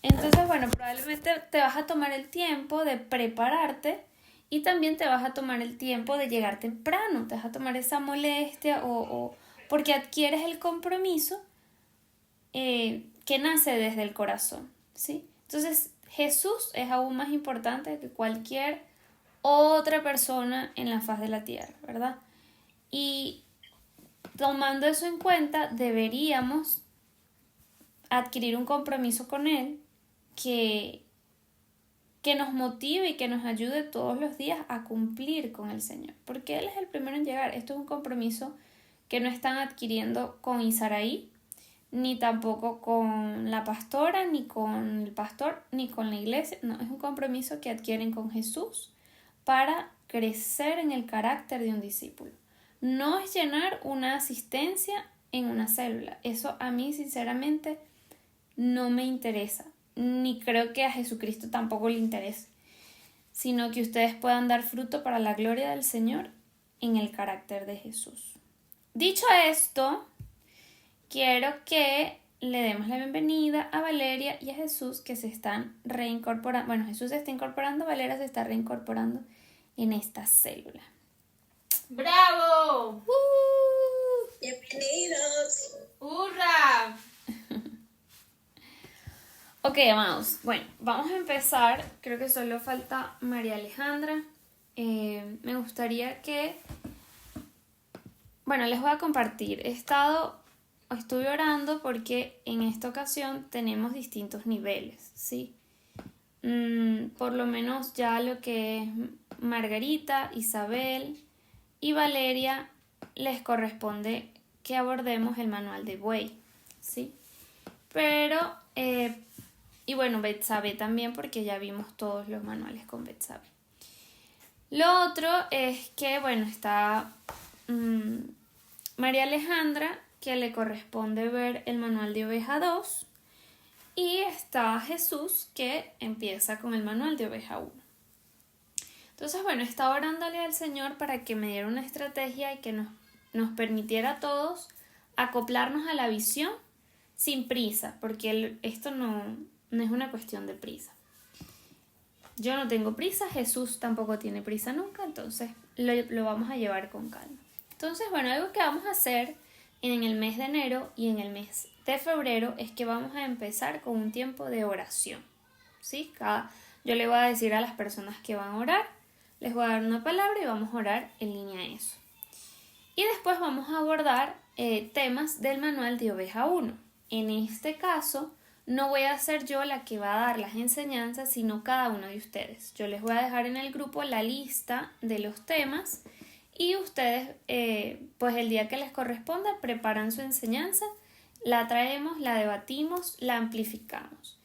Entonces, bueno, probablemente te vas a tomar el tiempo de prepararte y también te vas a tomar el tiempo de llegar temprano, te vas a tomar esa molestia porque adquieres el compromiso que nace desde el corazón, ¿sí? Entonces, Jesús es aún más importante que cualquier otra persona en la faz de la tierra, ¿verdad? Y tomando eso en cuenta, deberíamos adquirir un compromiso con Él que, que nos motive y que nos ayude todos los días a cumplir con el Señor, porque Él es el primero en llegar. Esto es un compromiso que no están adquiriendo con Isaraí, ni tampoco con la pastora, ni con el pastor, ni con la iglesia. No, es un compromiso que adquieren con Jesús para crecer en el carácter de un discípulo. No es llenar una asistencia en una célula. Eso a mí sinceramente no me interesa, ni creo que a Jesucristo tampoco le interese, sino que ustedes puedan dar fruto para la gloria del Señor en el carácter de Jesús. Dicho esto, quiero que le demos la bienvenida a Valeria y a Jesús, que se están reincorporando. Bueno, Jesús se está incorporando, Valeria se está reincorporando en esta célula. ¡Bravo! Bienvenidos. ¡Hurra! Ok, amados. Bueno, vamos a empezar. Creo que solo falta María Alejandra. Me gustaría que... Bueno, les voy a compartir. Estuve orando porque en esta ocasión tenemos distintos niveles, ¿sí? Por lo menos ya lo que es Margarita, Isabel y Valeria les corresponde que abordemos el manual de Buey, ¿sí? Pero, y bueno, Betsabe también, porque ya vimos todos los manuales con Betsabe. Lo otro es que, bueno, está María Alejandra, que le corresponde ver el manual de Oveja 2, y está Jesús, que empieza con el manual de Oveja 1. Entonces, bueno, estaba orándole al Señor para que me diera una estrategia y que nos permitiera a todos acoplarnos a la visión sin prisa, porque esto no es una cuestión de prisa. Yo no tengo prisa, Jesús tampoco tiene prisa nunca, entonces lo vamos a llevar con calma. Entonces, bueno, algo que vamos a hacer en el mes de enero y en el mes de febrero es que vamos a empezar con un tiempo de oración, ¿sí? Yo le voy a decir a las personas que van a orar, les voy a dar una palabra y vamos a orar en línea a eso. Y después vamos a abordar temas del manual de Oveja 1. En este caso, no voy a ser yo la que va a dar las enseñanzas, sino cada uno de ustedes. Yo les voy a dejar en el grupo la lista de los temas y ustedes, pues el día que les corresponda, preparan su enseñanza, la traemos, la debatimos, la amplificamos.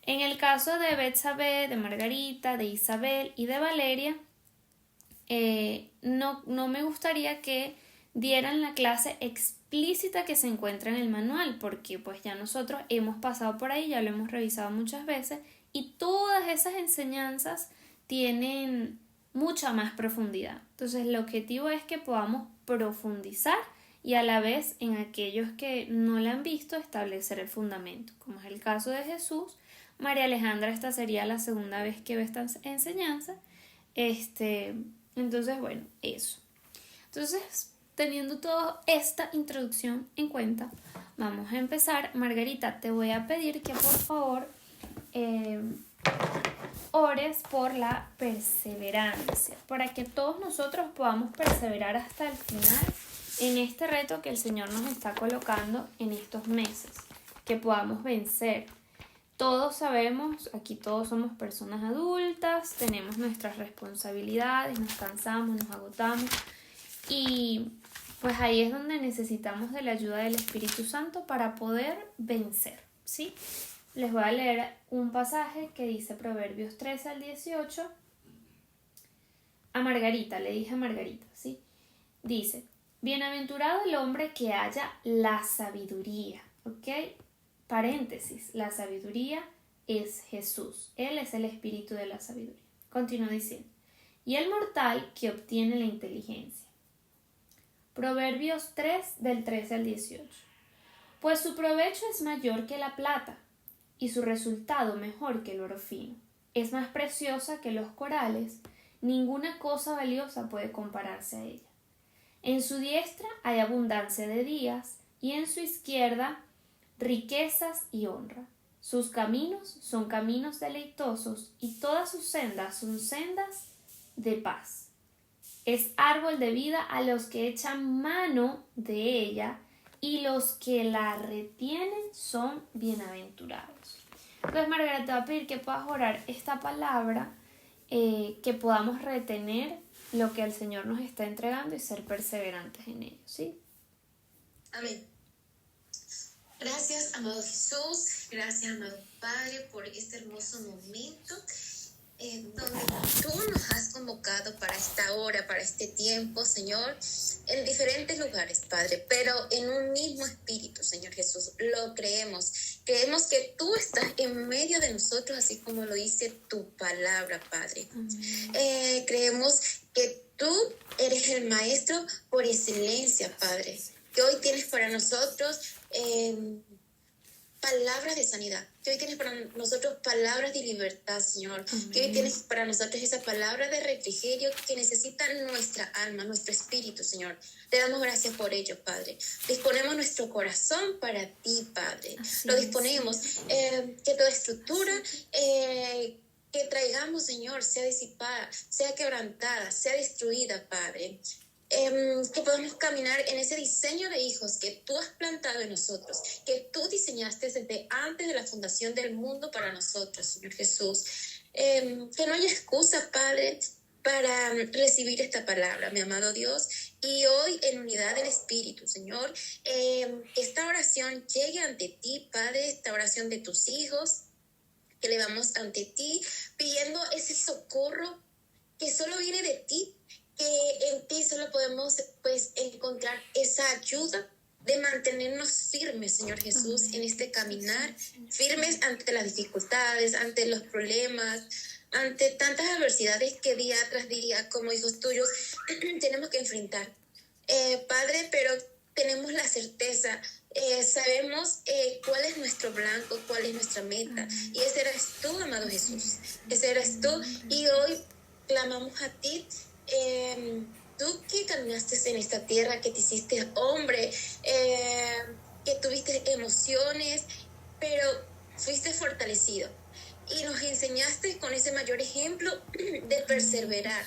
En el caso de Betsabe, de Margarita, de Isabel y de Valeria, no me gustaría que dieran la clase explícita que se encuentra en el manual, porque pues ya nosotros hemos pasado por ahí, ya lo hemos revisado muchas veces y todas esas enseñanzas tienen mucha más profundidad. Entonces el objetivo es que podamos profundizar y a la vez en aquellos que no la han visto establecer el fundamento, como es el caso de Jesús. María Alejandra, esta sería la segunda vez que ve esta enseñanza. Entonces, bueno, eso. Entonces, teniendo toda esta introducción en cuenta, vamos a empezar. Margarita, te voy a pedir que por favor ores por la perseverancia, para que todos nosotros podamos perseverar hasta el final en este reto que el Señor nos está colocando en estos meses, que podamos vencer. Todos sabemos, aquí todos somos personas adultas, tenemos nuestras responsabilidades, nos cansamos, nos agotamos y pues ahí es donde necesitamos de la ayuda del Espíritu Santo para poder vencer, ¿sí? Les voy a leer un pasaje que dice Proverbios 13 al 18. A Margarita, le dije a Margarita, ¿sí? Dice, bienaventurado el hombre que haya la sabiduría, ¿ok? Paréntesis, la sabiduría es Jesús. Él es el espíritu de la sabiduría. Continúa diciendo, y el mortal que obtiene la inteligencia. Proverbios 3 del 13 al 18. Pues su provecho es mayor que la plata, y su resultado mejor que el oro fino. Es más preciosa que los corales, ninguna cosa valiosa puede compararse a ella. En su diestra hay abundancia de días y en su izquierda riquezas y honra. Sus caminos son caminos deleitosos y todas sus sendas son sendas de paz. Es árbol de vida a los que echan mano de ella y los que la retienen son bienaventurados. Entonces, Margarita, te voy a pedir que puedas orar esta palabra, que podamos retener lo que el Señor nos está entregando y ser perseverantes en ello, ¿sí? Amén. Gracias, amado Jesús, gracias, amado Padre, por este hermoso momento donde tú nos has convocado para esta hora, para este tiempo, Señor, en diferentes lugares, Padre, pero en un mismo espíritu, Señor Jesús. Lo creemos. Creemos que tú estás en medio de nosotros, así como lo dice tu palabra, Padre. Creemos que tú eres el Maestro por excelencia, Padre, que hoy tienes para nosotros palabras de sanidad, que hoy tienes para nosotros palabras de libertad, Señor. Amén. Que hoy tienes para nosotros esa palabra de refrigerio que necesita nuestra alma, nuestro espíritu, Señor. Te damos gracias por ello, Padre. Disponemos nuestro corazón para ti, Padre. Así lo disponemos, que toda estructura que traigamos, Señor, sea disipada, sea quebrantada, sea destruida, Padre. Que podamos caminar en ese diseño de hijos que tú has plantado en nosotros, que tú diseñaste desde antes de la fundación del mundo para nosotros, Señor Jesús. Que no haya excusa, Padre, para recibir esta palabra, mi amado Dios, y hoy en unidad del Espíritu, Señor, que esta oración llegue ante ti, Padre, esta oración de tus hijos, que elevamos ante ti, pidiendo ese socorro que solo viene de ti, que en ti solo podemos encontrar esa ayuda de mantenernos firmes, Señor Jesús, amén, en este caminar, firmes ante las dificultades, ante los problemas, ante tantas adversidades que día tras día, como hijos tuyos, tenemos que enfrentar. Padre, pero tenemos la certeza, sabemos cuál es nuestro blanco, cuál es nuestra meta, y ese eres tú, amado Jesús, ese eres tú, y hoy clamamos a ti. Tú que caminaste en esta tierra, que te hiciste hombre, que tuviste emociones, pero fuiste fortalecido y nos enseñaste con ese mayor ejemplo de perseverar,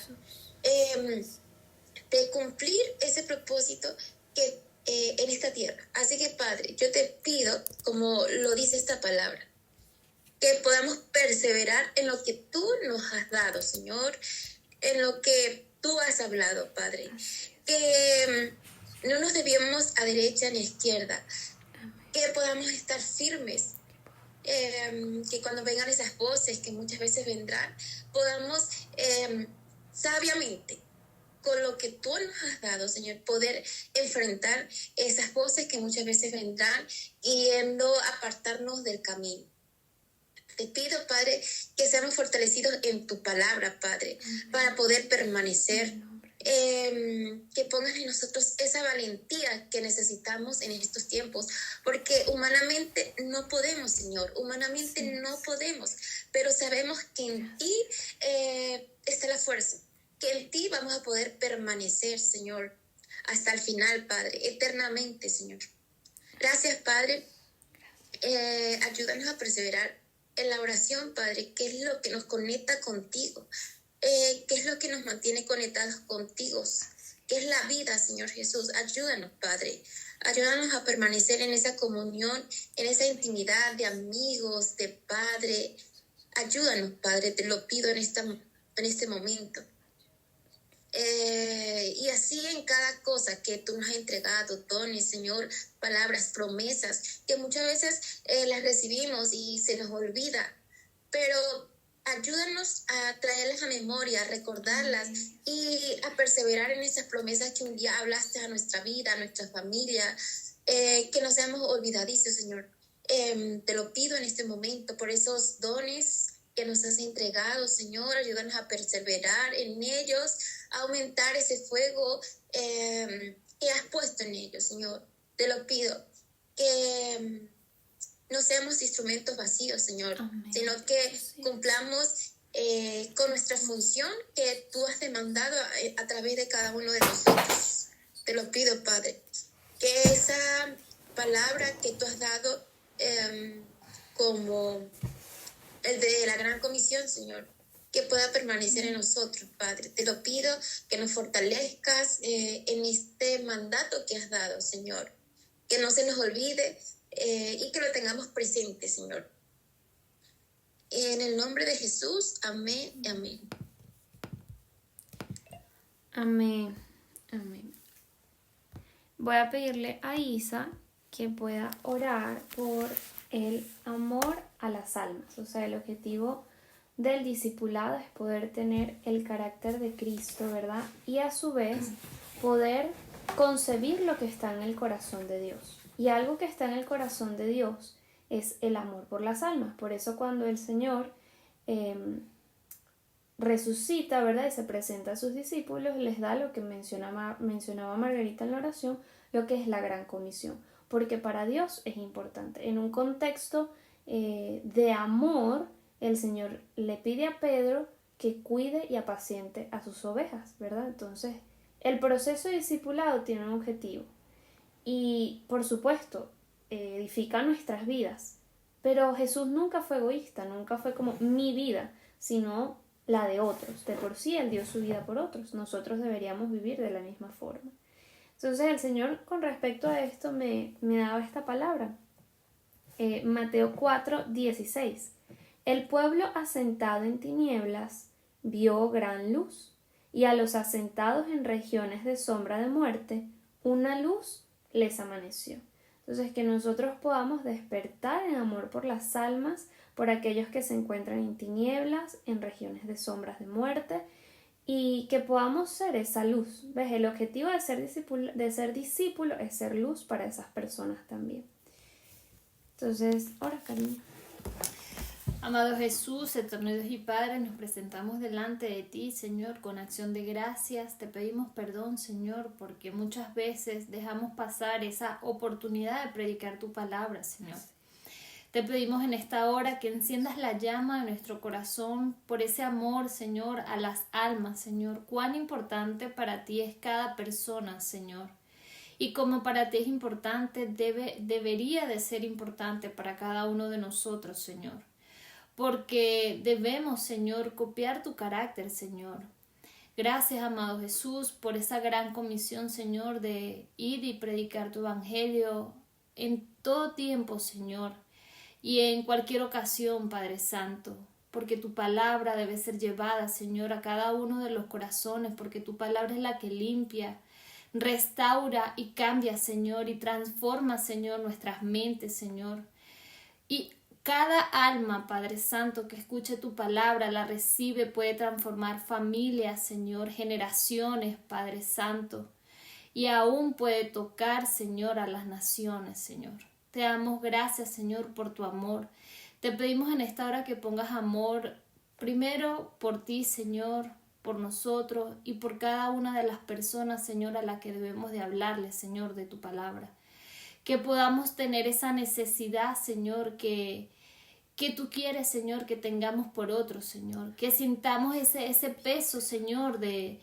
de cumplir ese propósito que en esta tierra. Así que, Padre, yo te pido, como lo dice esta palabra, que podamos perseverar en lo que tú nos has dado, Señor, en lo que tú has hablado, Padre, que no nos desviemos a derecha ni a izquierda, que podamos estar firmes, que cuando vengan esas voces que muchas veces vendrán, podamos sabiamente, con lo que tú nos has dado, Señor, poder enfrentar esas voces que muchas veces vendrán yendo a apartarnos del camino. Te pido, Padre, que seamos fortalecidos en tu palabra, Padre, para poder permanecer. Que pongas en nosotros esa valentía que necesitamos en estos tiempos, porque humanamente no podemos, Señor, humanamente no podemos, pero sabemos que en ti está la fuerza, que en ti vamos a poder permanecer, Señor, hasta el final, Padre, eternamente, Señor. Gracias, Padre. Ayúdanos a perseverar en la oración, Padre, que es lo que nos conecta contigo, que es lo que nos mantiene conectados contigo, que es la vida, Señor Jesús. Ayúdanos, Padre, ayúdanos a permanecer en esa comunión, en esa intimidad de amigos, de Padre. Ayúdanos, Padre, te lo pido en este momento. Y así en cada cosa que tú nos has entregado, dones, Señor, palabras, promesas, que muchas veces las recibimos y se nos olvida, pero ayúdanos a traerlas a memoria, a recordarlas y a perseverar en esas promesas que un día hablaste a nuestra vida, a nuestra familia, que no seamos olvidadizos, Señor. Te lo pido en este momento por esos dones que nos has entregado, Señor. Ayúdanos a perseverar en ellos, a aumentar ese fuego que has puesto en ellos, Señor. Te lo pido, que no seamos instrumentos vacíos, Señor, Amén. sino que cumplamos con nuestra función que tú has demandado a través de cada uno de nosotros. Te lo pido, Padre, que esa palabra que tú has dado como el de la Gran Comisión, Señor, que pueda permanecer en nosotros, Padre. Te lo pido que nos fortalezcas en este mandato que has dado, Señor. Que no se nos olvide y que lo tengamos presente, Señor. En el nombre de Jesús, amén y amén. Amén. Amén. Voy a pedirle a Isa que pueda orar por el amor a las almas. O sea, el objetivo del discipulado es poder tener el carácter de Cristo, ¿verdad? Y a su vez poder concebir lo que está en el corazón de Dios. Y algo que está en el corazón de Dios es el amor por las almas. Por eso cuando el Señor resucita, ¿verdad? Y se presenta a sus discípulos, les da lo que mencionaba Margarita en la oración, lo que es la gran comisión. Porque para Dios es importante. En un contexto de amor, el Señor le pide a Pedro que cuide y apaciente a sus ovejas, ¿verdad? Entonces, el proceso de discipulado tiene un objetivo. Y, por supuesto, edifica nuestras vidas. Pero Jesús nunca fue egoísta, nunca fue como mi vida, sino la de otros. De por sí, Él dio su vida por otros. Nosotros deberíamos vivir de la misma forma. Entonces, el Señor, con respecto a esto, me daba esta palabra. Mateo 4:16. El pueblo asentado en tinieblas vio gran luz, y a los asentados en regiones de sombra de muerte, una luz les amaneció. Entonces, que nosotros podamos despertar en amor por las almas, por aquellos que se encuentran en tinieblas, en regiones de sombras de muerte, y que podamos ser esa luz. ¿Ves? El objetivo de ser discípulo es ser luz para esas personas también. Entonces, ora, cariño. Amado Jesús, eterno Dios y Padre, nos presentamos delante de ti, Señor, con acción de gracias. Te pedimos perdón, Señor, porque muchas veces dejamos pasar esa oportunidad de predicar tu palabra, Señor. Te pedimos en esta hora que enciendas la llama de nuestro corazón por ese amor, Señor, a las almas, Señor. Cuán importante para ti es cada persona, Señor. Y como para ti es importante, debería de ser importante para cada uno de nosotros, Señor. Porque debemos, Señor, copiar tu carácter, Señor. Gracias, amado Jesús, por esa gran comisión, Señor, de ir y predicar tu evangelio en todo tiempo, Señor, y en cualquier ocasión, Padre Santo, porque tu palabra debe ser llevada, Señor, a cada uno de los corazones, porque tu palabra es la que limpia, restaura y cambia, Señor, y transforma, Señor, nuestras mentes, Señor. Y cada alma, Padre Santo, que escuche tu palabra, la recibe, puede transformar familias, Señor, generaciones, Padre Santo, y aún puede tocar, Señor, a las naciones, Señor. Te damos gracias, Señor, por tu amor. Te pedimos en esta hora que pongas amor primero por ti, Señor, por nosotros y por cada una de las personas, Señor, a las que debemos de hablarles, Señor, de tu palabra. Que podamos tener esa necesidad, Señor, que tú quieres, Señor, que tengamos por otros, Señor. Que sintamos ese peso, Señor, de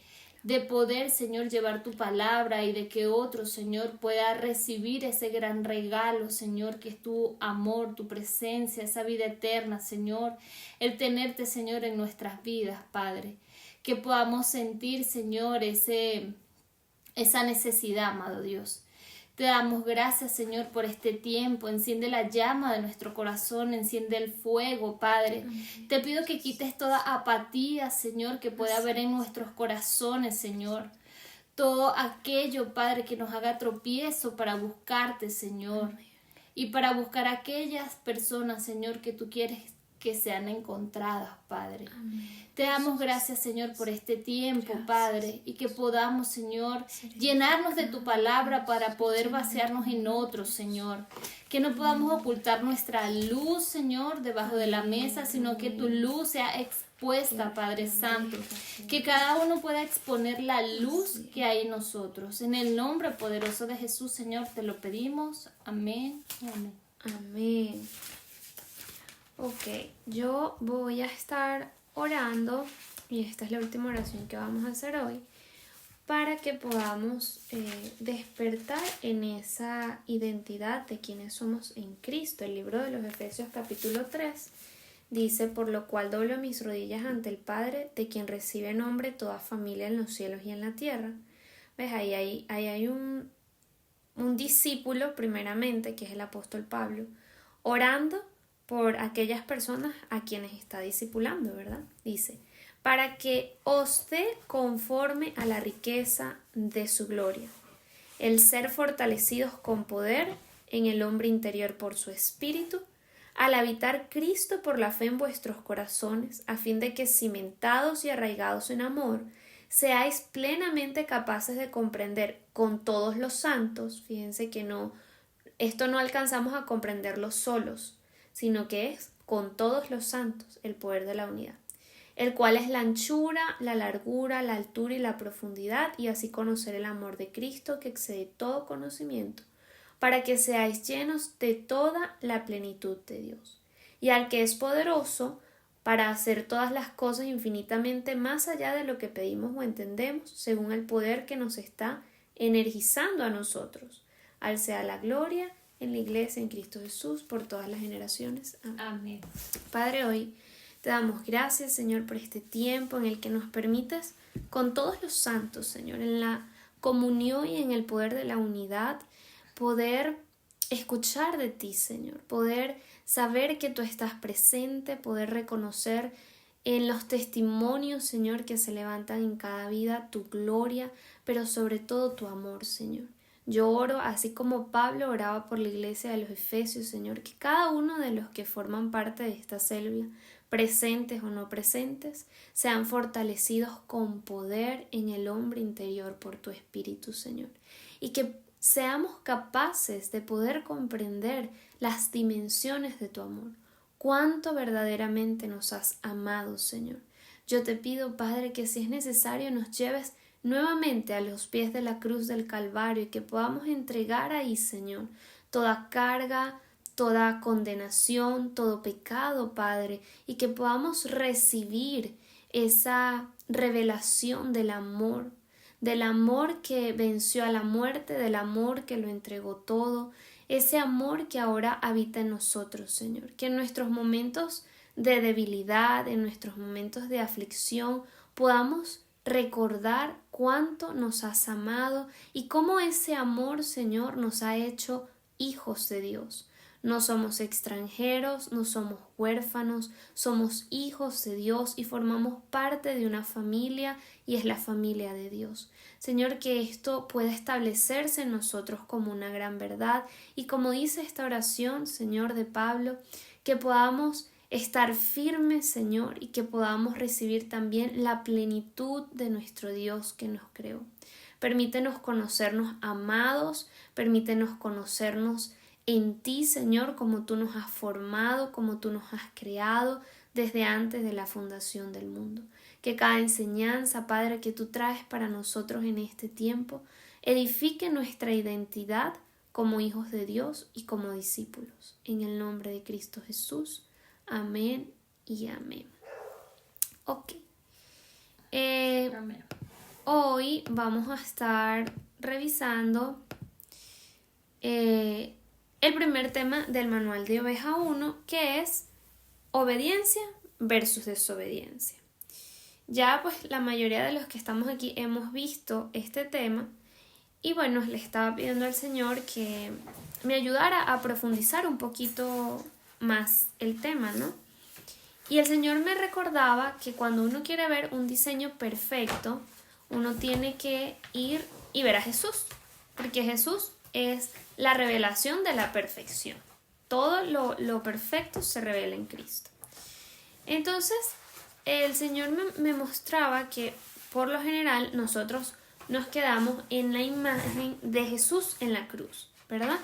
poder, Señor, llevar tu palabra y de que otro, Señor, pueda recibir ese gran regalo, Señor, que es tu amor, tu presencia, esa vida eterna, Señor. El tenerte, Señor, en nuestras vidas, Padre. Que podamos sentir, Señor, esa necesidad, amado Dios. Te damos gracias, Señor, por este tiempo. Enciende la llama de nuestro corazón, enciende el fuego, Padre. Amén. Te pido que quites toda apatía, Señor, que pueda haber en nuestros corazones, Señor. Todo aquello, Padre, que nos haga tropiezo para buscarte, Señor. Amén. Y para buscar a aquellas personas, Señor, que tú quieres que sean encontradas, Padre. Amén. Te damos gracias, Señor, por este tiempo, gracias, Padre, y que podamos, Señor, llenarnos de tu palabra para poder vaciarnos en otros, Señor. Que no podamos ocultar nuestra luz, Señor, debajo de la mesa, sino que tu luz sea expuesta, Padre Santo. Que cada uno pueda exponer la luz que hay en nosotros. En el nombre poderoso de Jesús, Señor, te lo pedimos. Amén y amén. Amén. Ok, yo voy a estar orando, y esta es la última oración que vamos a hacer hoy, para que podamos despertar en esa identidad de quienes somos en Cristo. El libro de los Efesios capítulo 3 dice: por lo cual doblo mis rodillas ante el Padre, de quien recibe nombre toda familia en los cielos y en la tierra. ¿Ves? Ahí hay un discípulo primeramente, que es el apóstol Pablo, orando por aquellas personas a quienes está discipulando, ¿verdad? Dice: para que os dé conforme a la riqueza de su gloria, el ser fortalecidos con poder en el hombre interior por su espíritu, al habitar Cristo por la fe en vuestros corazones, a fin de que, cimentados y arraigados en amor, seáis plenamente capaces de comprender con todos los santos. Fíjense que esto no alcanzamos a comprenderlo solos, sino que es con todos los santos el poder de la unidad, el cual es la anchura, la largura, la altura y la profundidad, y así conocer el amor de Cristo, que excede todo conocimiento, para que seáis llenos de toda la plenitud de Dios. Y al que es poderoso para hacer todas las cosas infinitamente más allá de lo que pedimos o entendemos, según el poder que nos está energizando a nosotros. Al sea la gloria en la Iglesia, en Cristo Jesús, por todas las generaciones. Amén. Amén. Padre, hoy te damos gracias, Señor, por este tiempo en el que nos permites, con todos los santos, Señor, en la comunión y en el poder de la unidad, poder escuchar de ti, Señor, poder saber que tú estás presente, poder reconocer en los testimonios, Señor, que se levantan en cada vida tu gloria, pero sobre todo tu amor, Señor. Yo oro, así como Pablo oraba por la iglesia de los Efesios, Señor, que cada uno de los que forman parte de esta célula, presentes o no presentes, sean fortalecidos con poder en el hombre interior por tu Espíritu, Señor, y que seamos capaces de poder comprender las dimensiones de tu amor, cuánto verdaderamente nos has amado, Señor. Yo te pido, Padre, que si es necesario nos lleves nuevamente a los pies de la cruz del Calvario, y que podamos entregar ahí, Señor, toda carga, toda condenación, todo pecado, Padre, y que podamos recibir esa revelación del amor que venció a la muerte, del amor que lo entregó todo, ese amor que ahora habita en nosotros, Señor. Que en nuestros momentos de debilidad, en nuestros momentos de aflicción, podamos recordar cuánto nos has amado y cómo ese amor, Señor, nos ha hecho hijos de Dios. No somos extranjeros, no somos huérfanos, somos hijos de Dios y formamos parte de una familia, y es la familia de Dios. Señor, que esto pueda establecerse en nosotros como una gran verdad, y como dice esta oración, Señor, de Pablo, que podamos estar firmes, Señor, y que podamos recibir también la plenitud de nuestro Dios que nos creó. Permítenos conocernos amados, permítenos conocernos en ti, Señor, como tú nos has formado, como tú nos has creado desde antes de la fundación del mundo. Que cada enseñanza, Padre, que tú traes para nosotros en este tiempo, edifique nuestra identidad como hijos de Dios y como discípulos. En el nombre de Cristo Jesús. Amén y amén. Ok. Amén. Hoy vamos a estar revisando el primer tema del manual de Oveja 1, que es obediencia versus desobediencia. Ya pues la mayoría de los que estamos aquí hemos visto este tema, y bueno, le estaba pidiendo al Señor que me ayudara a profundizar un poquito más el tema, ¿no? Y el Señor me recordaba que cuando uno quiere ver un diseño perfecto, uno tiene que ir y ver a Jesús, porque Jesús es la revelación de la perfección. Todo lo perfecto se revela en Cristo. Entonces, el Señor me mostraba que por lo general nosotros nos quedamos en la imagen de Jesús en la cruz, ¿verdad?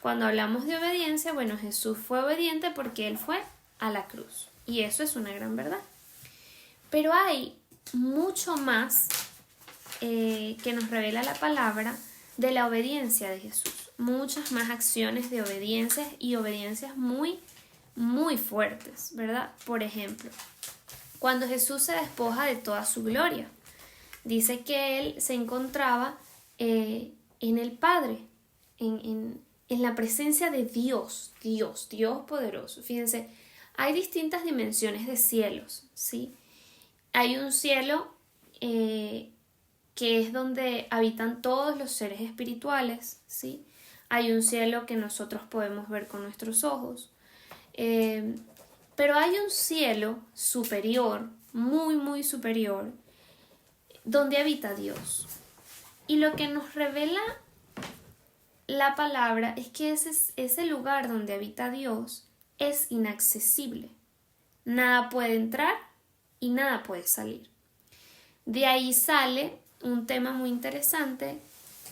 Cuando hablamos de obediencia, bueno, Jesús fue obediente porque Él fue a la cruz, y eso es una gran verdad. Pero hay mucho más que nos revela la palabra de la obediencia de Jesús. muchas más acciones de obediencia y obediencias muy, muy fuertes, ¿verdad? Por ejemplo, cuando Jesús se despoja de toda su gloria, dice que él se encontraba en el Padre, en la presencia de Dios poderoso. Fíjense, hay distintas dimensiones de cielos, ¿sí? Hay un cielo que es donde habitan todos los seres espirituales, ¿sí? Hay un cielo que nosotros podemos ver con nuestros ojos. Pero hay un cielo superior, muy, muy superior, donde habita Dios. Y lo que nos revela la palabra es que ese lugar donde habita Dios es inaccesible. Nada puede entrar y nada puede salir. De ahí sale un tema muy interesante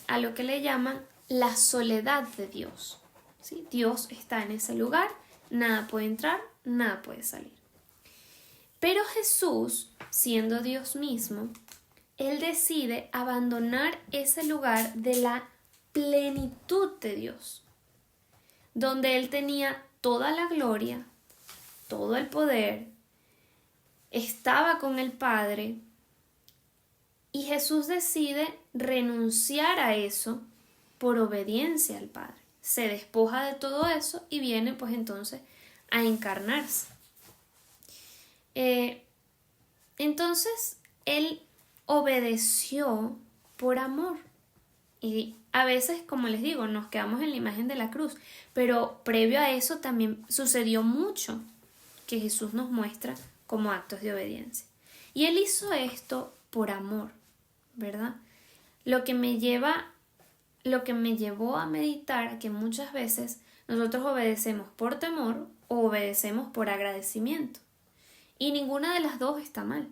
a lo que le llaman la soledad de Dios, ¿sí? Dios está en ese lugar, nada puede entrar, nada puede salir. Pero Jesús, siendo Dios mismo, Él decide abandonar ese lugar de la plenitud de Dios, donde Él tenía toda la gloria, todo el poder, estaba con el Padre, y Jesús decide renunciar a eso por obediencia al Padre. Se despoja de todo eso y viene pues entonces a encarnarse. Entonces Él obedeció por amor. Y a veces, como les digo, nos quedamos en la imagen de la cruz, pero previo a eso también sucedió mucho que Jesús nos muestra como actos de obediencia. Y Él hizo esto por amor, ¿verdad? Lo que me llevó a meditar que muchas veces nosotros obedecemos por temor o obedecemos por agradecimiento. Y ninguna de las dos está mal.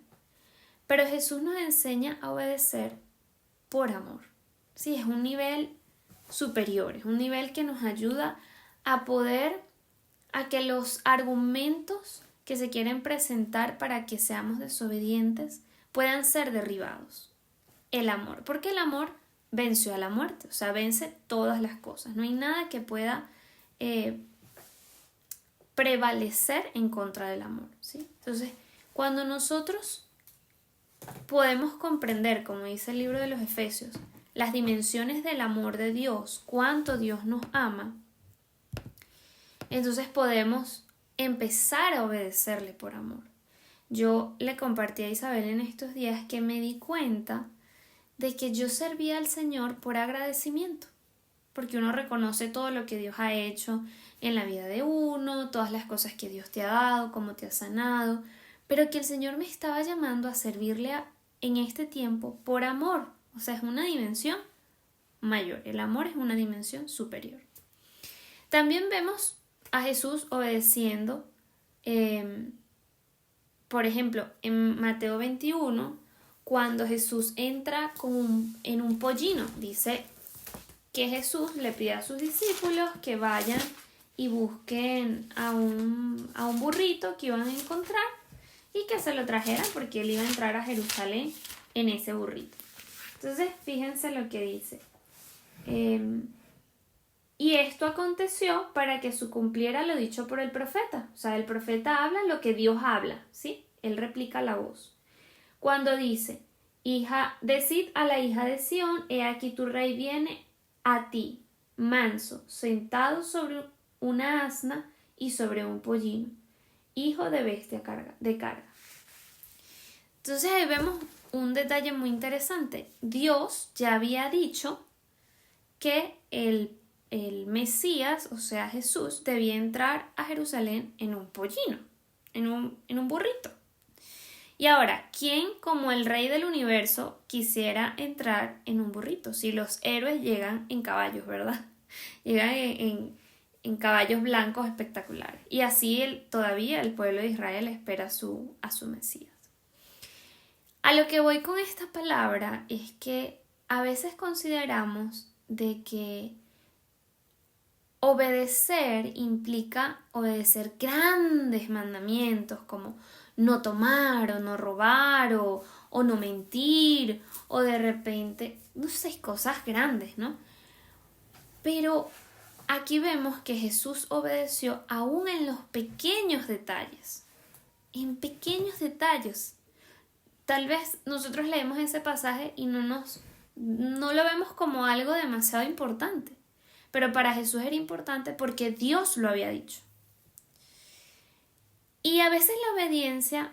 Pero Jesús nos enseña a obedecer por amor. Sí, es un nivel superior, es un nivel que nos ayuda a que los argumentos que se quieren presentar para que seamos desobedientes puedan ser derribados. El amor, porque el amor venció a la muerte, o sea, vence todas las cosas. No hay nada que pueda prevalecer en contra del amor, ¿sí? Entonces, cuando nosotros podemos comprender, como dice el libro de los Efesios, las dimensiones del amor de Dios, cuánto Dios nos ama, entonces podemos empezar a obedecerle por amor. Yo le compartí a Isabel en estos días que me di cuenta de que yo servía al Señor por agradecimiento, porque uno reconoce todo lo que Dios ha hecho en la vida de uno, todas las cosas que Dios te ha dado, cómo te ha sanado, pero que el Señor me estaba llamando a servirle en este tiempo por amor. O sea, es una dimensión mayor, el amor es una dimensión superior. También vemos a Jesús obedeciendo, por ejemplo, en Mateo 21, cuando Jesús entra en un pollino, dice que Jesús le pide a sus discípulos que vayan y busquen a un burrito que iban a encontrar y que se lo trajeran porque él iba a entrar a Jerusalén en ese burrito. Entonces, fíjense lo que dice. Y esto aconteció para que se cumpliera lo dicho por el profeta. O sea, el profeta habla lo que Dios habla, ¿sí? Él replica la voz. Cuando dice, decid a la hija de Sión, he aquí tu rey viene a ti, manso, sentado sobre una asna y sobre un pollino, hijo de bestia de carga. Entonces ahí vemos un detalle muy interesante. Dios ya había dicho que el Mesías, o sea Jesús, debía entrar a Jerusalén en un pollino, en un burrito. Y ahora, ¿quién como el rey del universo quisiera entrar en un burrito? Si los héroes llegan en caballos, ¿verdad? Llegan en caballos blancos espectaculares. Y así todavía el pueblo de Israel espera a su Mesías. A lo que voy con esta palabra es que a veces consideramos de que obedecer implica obedecer grandes mandamientos como no tomar o no robar o no mentir o de repente, no sé, cosas grandes, ¿no? Pero aquí vemos que Jesús obedeció aún en los pequeños detalles. En pequeños detalles. Tal vez nosotros leemos ese pasaje y no lo vemos como algo demasiado importante. Pero para Jesús era importante porque Dios lo había dicho. Y a veces la obediencia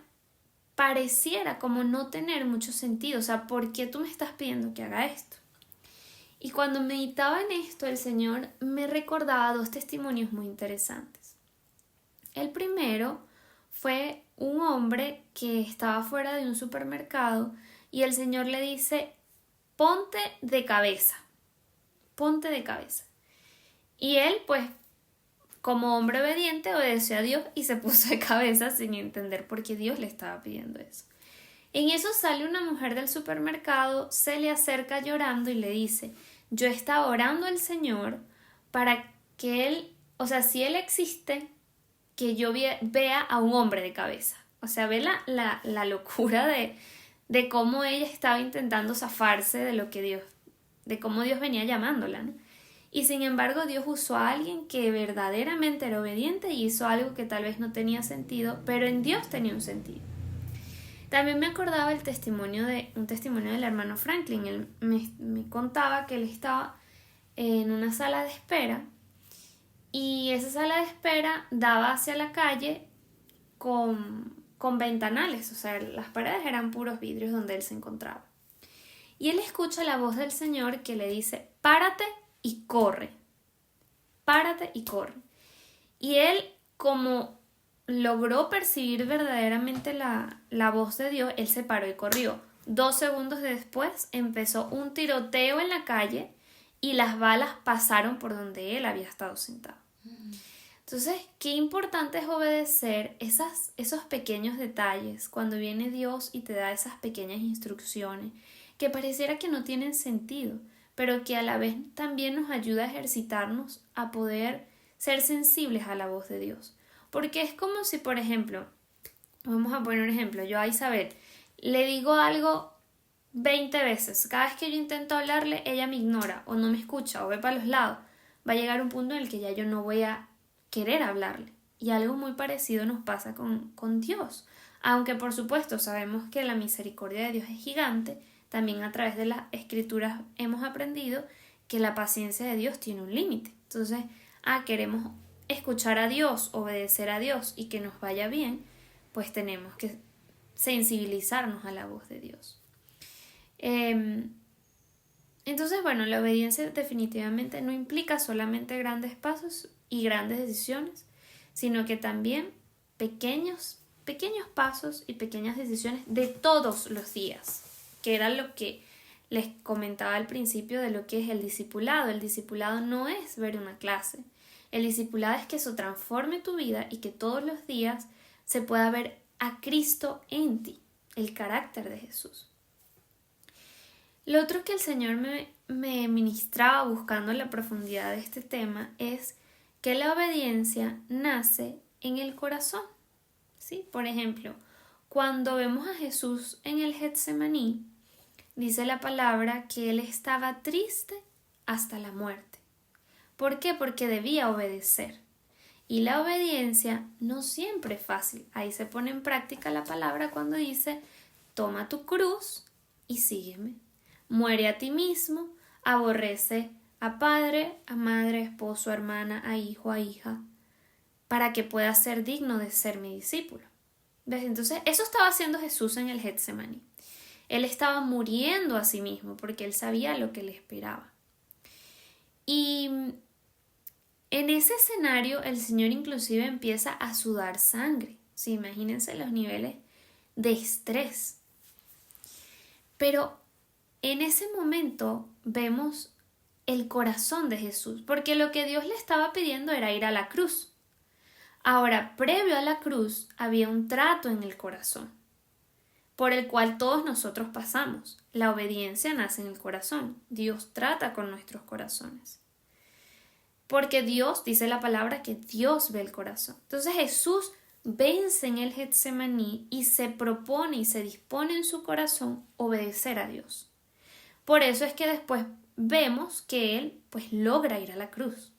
pareciera como no tener mucho sentido. O sea, ¿por qué tú me estás pidiendo que haga esto? Y cuando meditaba en esto, el Señor me recordaba 2 testimonios muy interesantes. El primero fue un hombre que estaba fuera de un supermercado y el Señor le dice, ponte de cabeza. Y él, pues, como hombre obediente, obedeció a Dios y se puso de cabeza sin entender por qué Dios le estaba pidiendo eso. En eso sale una mujer del supermercado, se le acerca llorando y le dice, yo estaba orando al Señor para que Él, o sea, si Él existe, que yo vea a un hombre de cabeza. O sea, ve la locura de cómo ella estaba intentando zafarse de cómo Dios venía llamándola, ¿no? Y sin embargo Dios usó a alguien que verdaderamente era obediente y hizo algo que tal vez no tenía sentido, pero en Dios tenía un sentido. También me acordaba un testimonio del hermano Franklin. Él me contaba que él estaba en una sala de espera y esa sala de espera daba hacia la calle con ventanales, o sea, las paredes eran puros vidrios donde él se encontraba. Y él escucha la voz del Señor que le dice, párate y corre. Y él, como logró percibir verdaderamente la voz de Dios, él se paró y corrió. 2 segundos después empezó un tiroteo en la calle y las balas pasaron por donde él había estado sentado. Entonces, qué importante es obedecer esos pequeños detalles cuando viene Dios y te da esas pequeñas instrucciones que pareciera que no tienen sentido, pero que a la vez también nos ayuda a ejercitarnos a poder ser sensibles a la voz de Dios. Porque es como si, por ejemplo, vamos a poner un ejemplo, yo a Isabel le digo algo 20 veces, cada vez que yo intento hablarle, ella me ignora o no me escucha o ve para los lados, va a llegar un punto en el que ya yo no voy a querer hablarle. Y algo muy parecido nos pasa con Dios. Aunque por supuesto sabemos que la misericordia de Dios es gigante, también a través de las escrituras hemos aprendido que la paciencia de Dios tiene un límite. Entonces, queremos escuchar a Dios, obedecer a Dios y que nos vaya bien, pues tenemos que sensibilizarnos a la voz de Dios. Entonces, bueno, la obediencia definitivamente no implica solamente grandes pasos y grandes decisiones, sino que también pequeños pasos y pequeñas decisiones de todos los días, que era lo que les comentaba al principio de lo que es el discipulado. El discipulado no es ver una clase. El discipulado es que eso transforme tu vida y que todos los días se pueda ver a Cristo en ti, el carácter de Jesús. Lo otro que el Señor me ministraba buscando la profundidad de este tema es que la obediencia nace en el corazón, ¿sí? Por ejemplo, cuando vemos a Jesús en el Getsemaní, dice la palabra que Él estaba triste hasta la muerte. ¿Por qué? Porque debía obedecer. Y la obediencia no siempre es fácil. Ahí se pone en práctica la palabra cuando dice, toma tu cruz y sígueme. Muere a ti mismo, aborrece a padre, a madre, a esposo, a hermana, a hijo, a hija, para que puedas ser digno de ser mi discípulo. ¿Ves? Entonces, eso estaba haciendo Jesús en el Getsemaní. Él estaba muriendo a sí mismo porque él sabía lo que le esperaba. Y en ese escenario el Señor inclusive empieza a sudar sangre. Sí, imagínense los niveles de estrés. Pero en ese momento vemos el corazón de Jesús, porque lo que Dios le estaba pidiendo era ir a la cruz. Ahora, previo a la cruz había un trato en el corazón, por el cual todos nosotros pasamos. La obediencia nace en el corazón. Dios trata con nuestros corazones. Porque Dios, dice la palabra, que Dios ve el corazón. Entonces Jesús vence en el Getsemaní y se propone y se dispone en su corazón obedecer a Dios. Por eso es que después vemos que él pues logra ir a la cruz.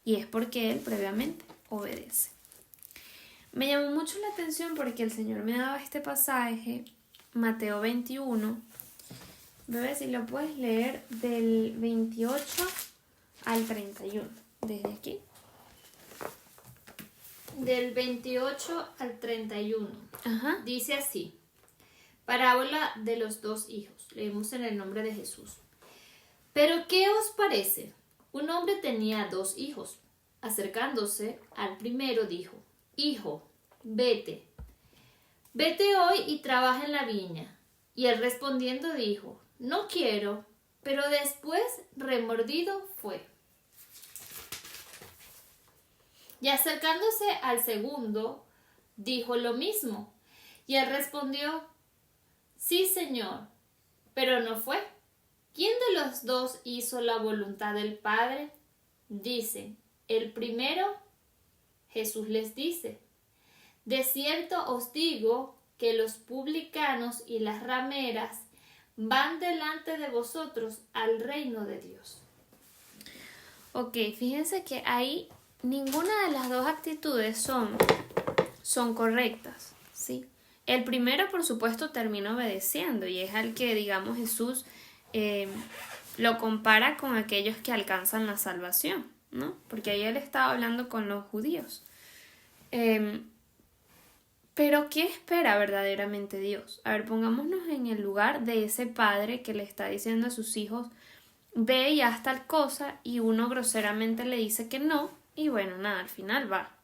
Y es porque él previamente obedece. Me llamó mucho la atención porque el Señor me daba este pasaje, Mateo 21. Bebé, si lo puedes leer del 28 al 31, desde aquí. Del 28 al 31. Ajá. Dice así: parábola de los dos hijos. Leemos en el nombre de Jesús. Pero ¿qué os parece? Un hombre tenía 2 hijos. Acercándose al primero dijo: Hijo, vete hoy y trabaja en la viña. Y él respondiendo dijo: No quiero. Pero después remordido fue. Y acercándose al segundo, dijo lo mismo. Y él respondió: Sí, Señor. Pero no fue. ¿Quién de los dos hizo la voluntad del Padre? Dice: el primero. Jesús les dice: de cierto os digo que los publicanos y las rameras van delante de vosotros al reino de Dios. Ok, fíjense que ahí ninguna de las dos actitudes son correctas, ¿sí? El primero, por supuesto, termina obedeciendo y es al que, digamos, Jesús lo compara con aquellos que alcanzan la salvación, ¿no? Porque ahí él estaba hablando con los judíos. Pero ¿qué espera verdaderamente Dios? A ver, pongámonos en el lugar de ese padre que le está diciendo a sus hijos: ve y haz tal cosa, y uno groseramente le dice que no, y bueno, nada, al final va.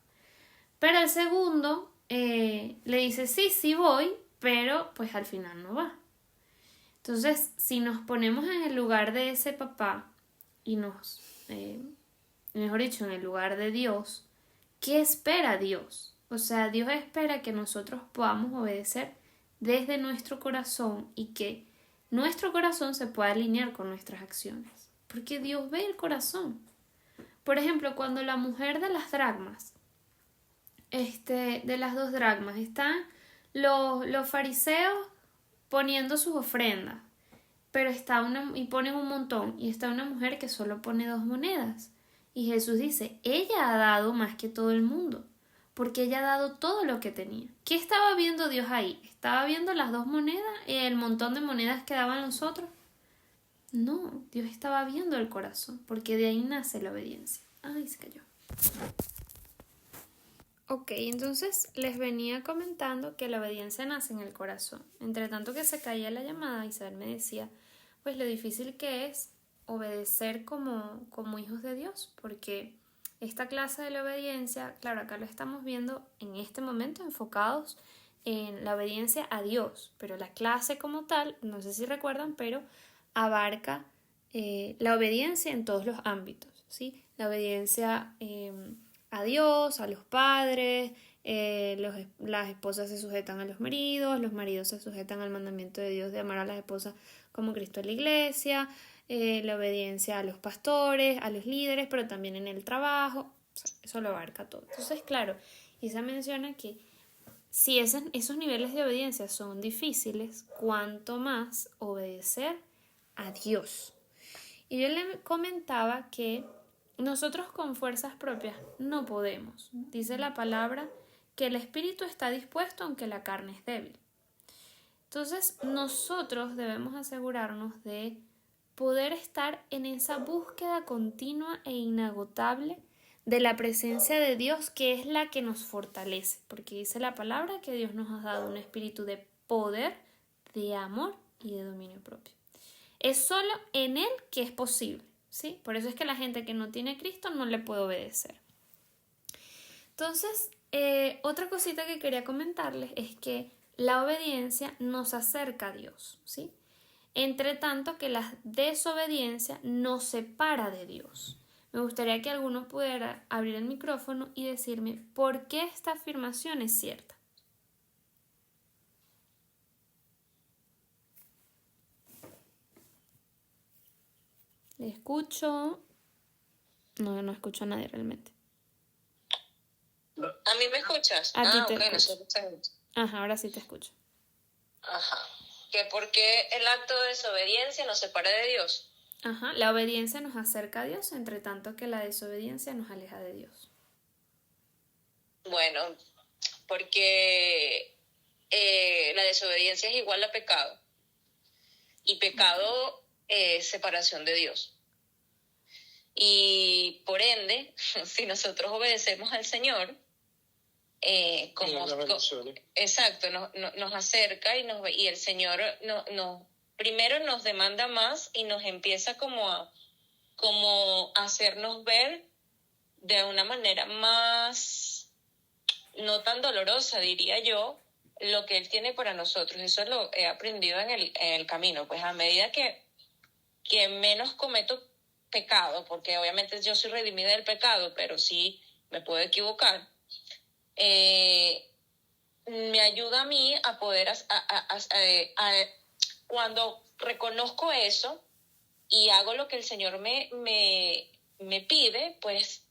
Pero el segundo le dice: sí voy, pero pues al final no va. Entonces, si nos ponemos en el lugar de ese papá y mejor dicho, en el lugar de Dios, ¿qué espera Dios? O sea, Dios espera que nosotros podamos obedecer desde nuestro corazón y que nuestro corazón se pueda alinear con nuestras acciones. Porque Dios ve el corazón. Por ejemplo, cuando la mujer de las dracmas, de las 2 dracmas, están los fariseos poniendo sus ofrendas, pero y ponen un montón, y está una mujer que solo pone 2 monedas. Y Jesús dice: ella ha dado más que todo el mundo, porque ella ha dado todo lo que tenía. ¿Qué estaba viendo Dios ahí? ¿Estaba viendo las 2 monedas y el montón de monedas que daban los otros? No, Dios estaba viendo el corazón, porque de ahí nace la obediencia. Ay, se cayó. Ok, entonces les venía comentando que la obediencia nace en el corazón. Entre tanto que se caía la llamada, Isabel me decía pues lo difícil que es obedecer como hijos de Dios, porque esta clase de la obediencia, claro, acá lo estamos viendo en este momento enfocados en la obediencia a Dios, pero la clase como tal, no sé si recuerdan, pero abarca la obediencia en todos los ámbitos, ¿sí? La obediencia a Dios, a los padres, las esposas se sujetan a los maridos se sujetan al mandamiento de Dios de amar a las esposas como Cristo a la iglesia, la obediencia a los pastores, a los líderes, pero también en el trabajo, o sea, eso lo abarca todo. Entonces, claro, Isa menciona que si esos niveles de obediencia son difíciles, cuanto más obedecer a Dios. Y yo le comentaba que nosotros con fuerzas propias no podemos. Dice la palabra que el espíritu está dispuesto aunque la carne es débil. Entonces nosotros debemos asegurarnos de poder estar en esa búsqueda continua e inagotable de la presencia de Dios, que es la que nos fortalece, porque dice la palabra que Dios nos ha dado un espíritu de poder, de amor y de dominio propio. Es solo en Él que es posible, ¿sí? Por eso es que la gente que no tiene a Cristo no le puede obedecer. Entonces, otra cosita que quería comentarles es que la obediencia nos acerca a Dios, ¿sí? Entre tanto que la desobediencia nos separa de Dios. Me gustaría que alguno pudiera abrir el micrófono y decirme por qué esta afirmación es cierta. Le escucho. No escucho a nadie realmente. ¿A mí me escuchas? A ti te ok, escucho. Ajá, ahora sí te escucho. Ajá. ¿Que por qué el acto de desobediencia nos separa de Dios? Ajá, la obediencia nos acerca a Dios, entre tanto que la desobediencia nos aleja de Dios. Bueno, porque la desobediencia es igual a pecado. Y pecado es separación de Dios. Y por ende, si nosotros obedecemos al Señor, exacto, nos acerca y el Señor primero nos demanda más y nos empieza como a hacernos ver de una manera más, no tan dolorosa, diría yo, lo que Él tiene para nosotros. Eso lo he aprendido en el camino. Pues a medida que menos cometo pecado, porque obviamente yo soy redimida del pecado, pero sí me puedo equivocar, me ayuda a mí a poder, cuando reconozco eso y hago lo que el Señor me pide, pues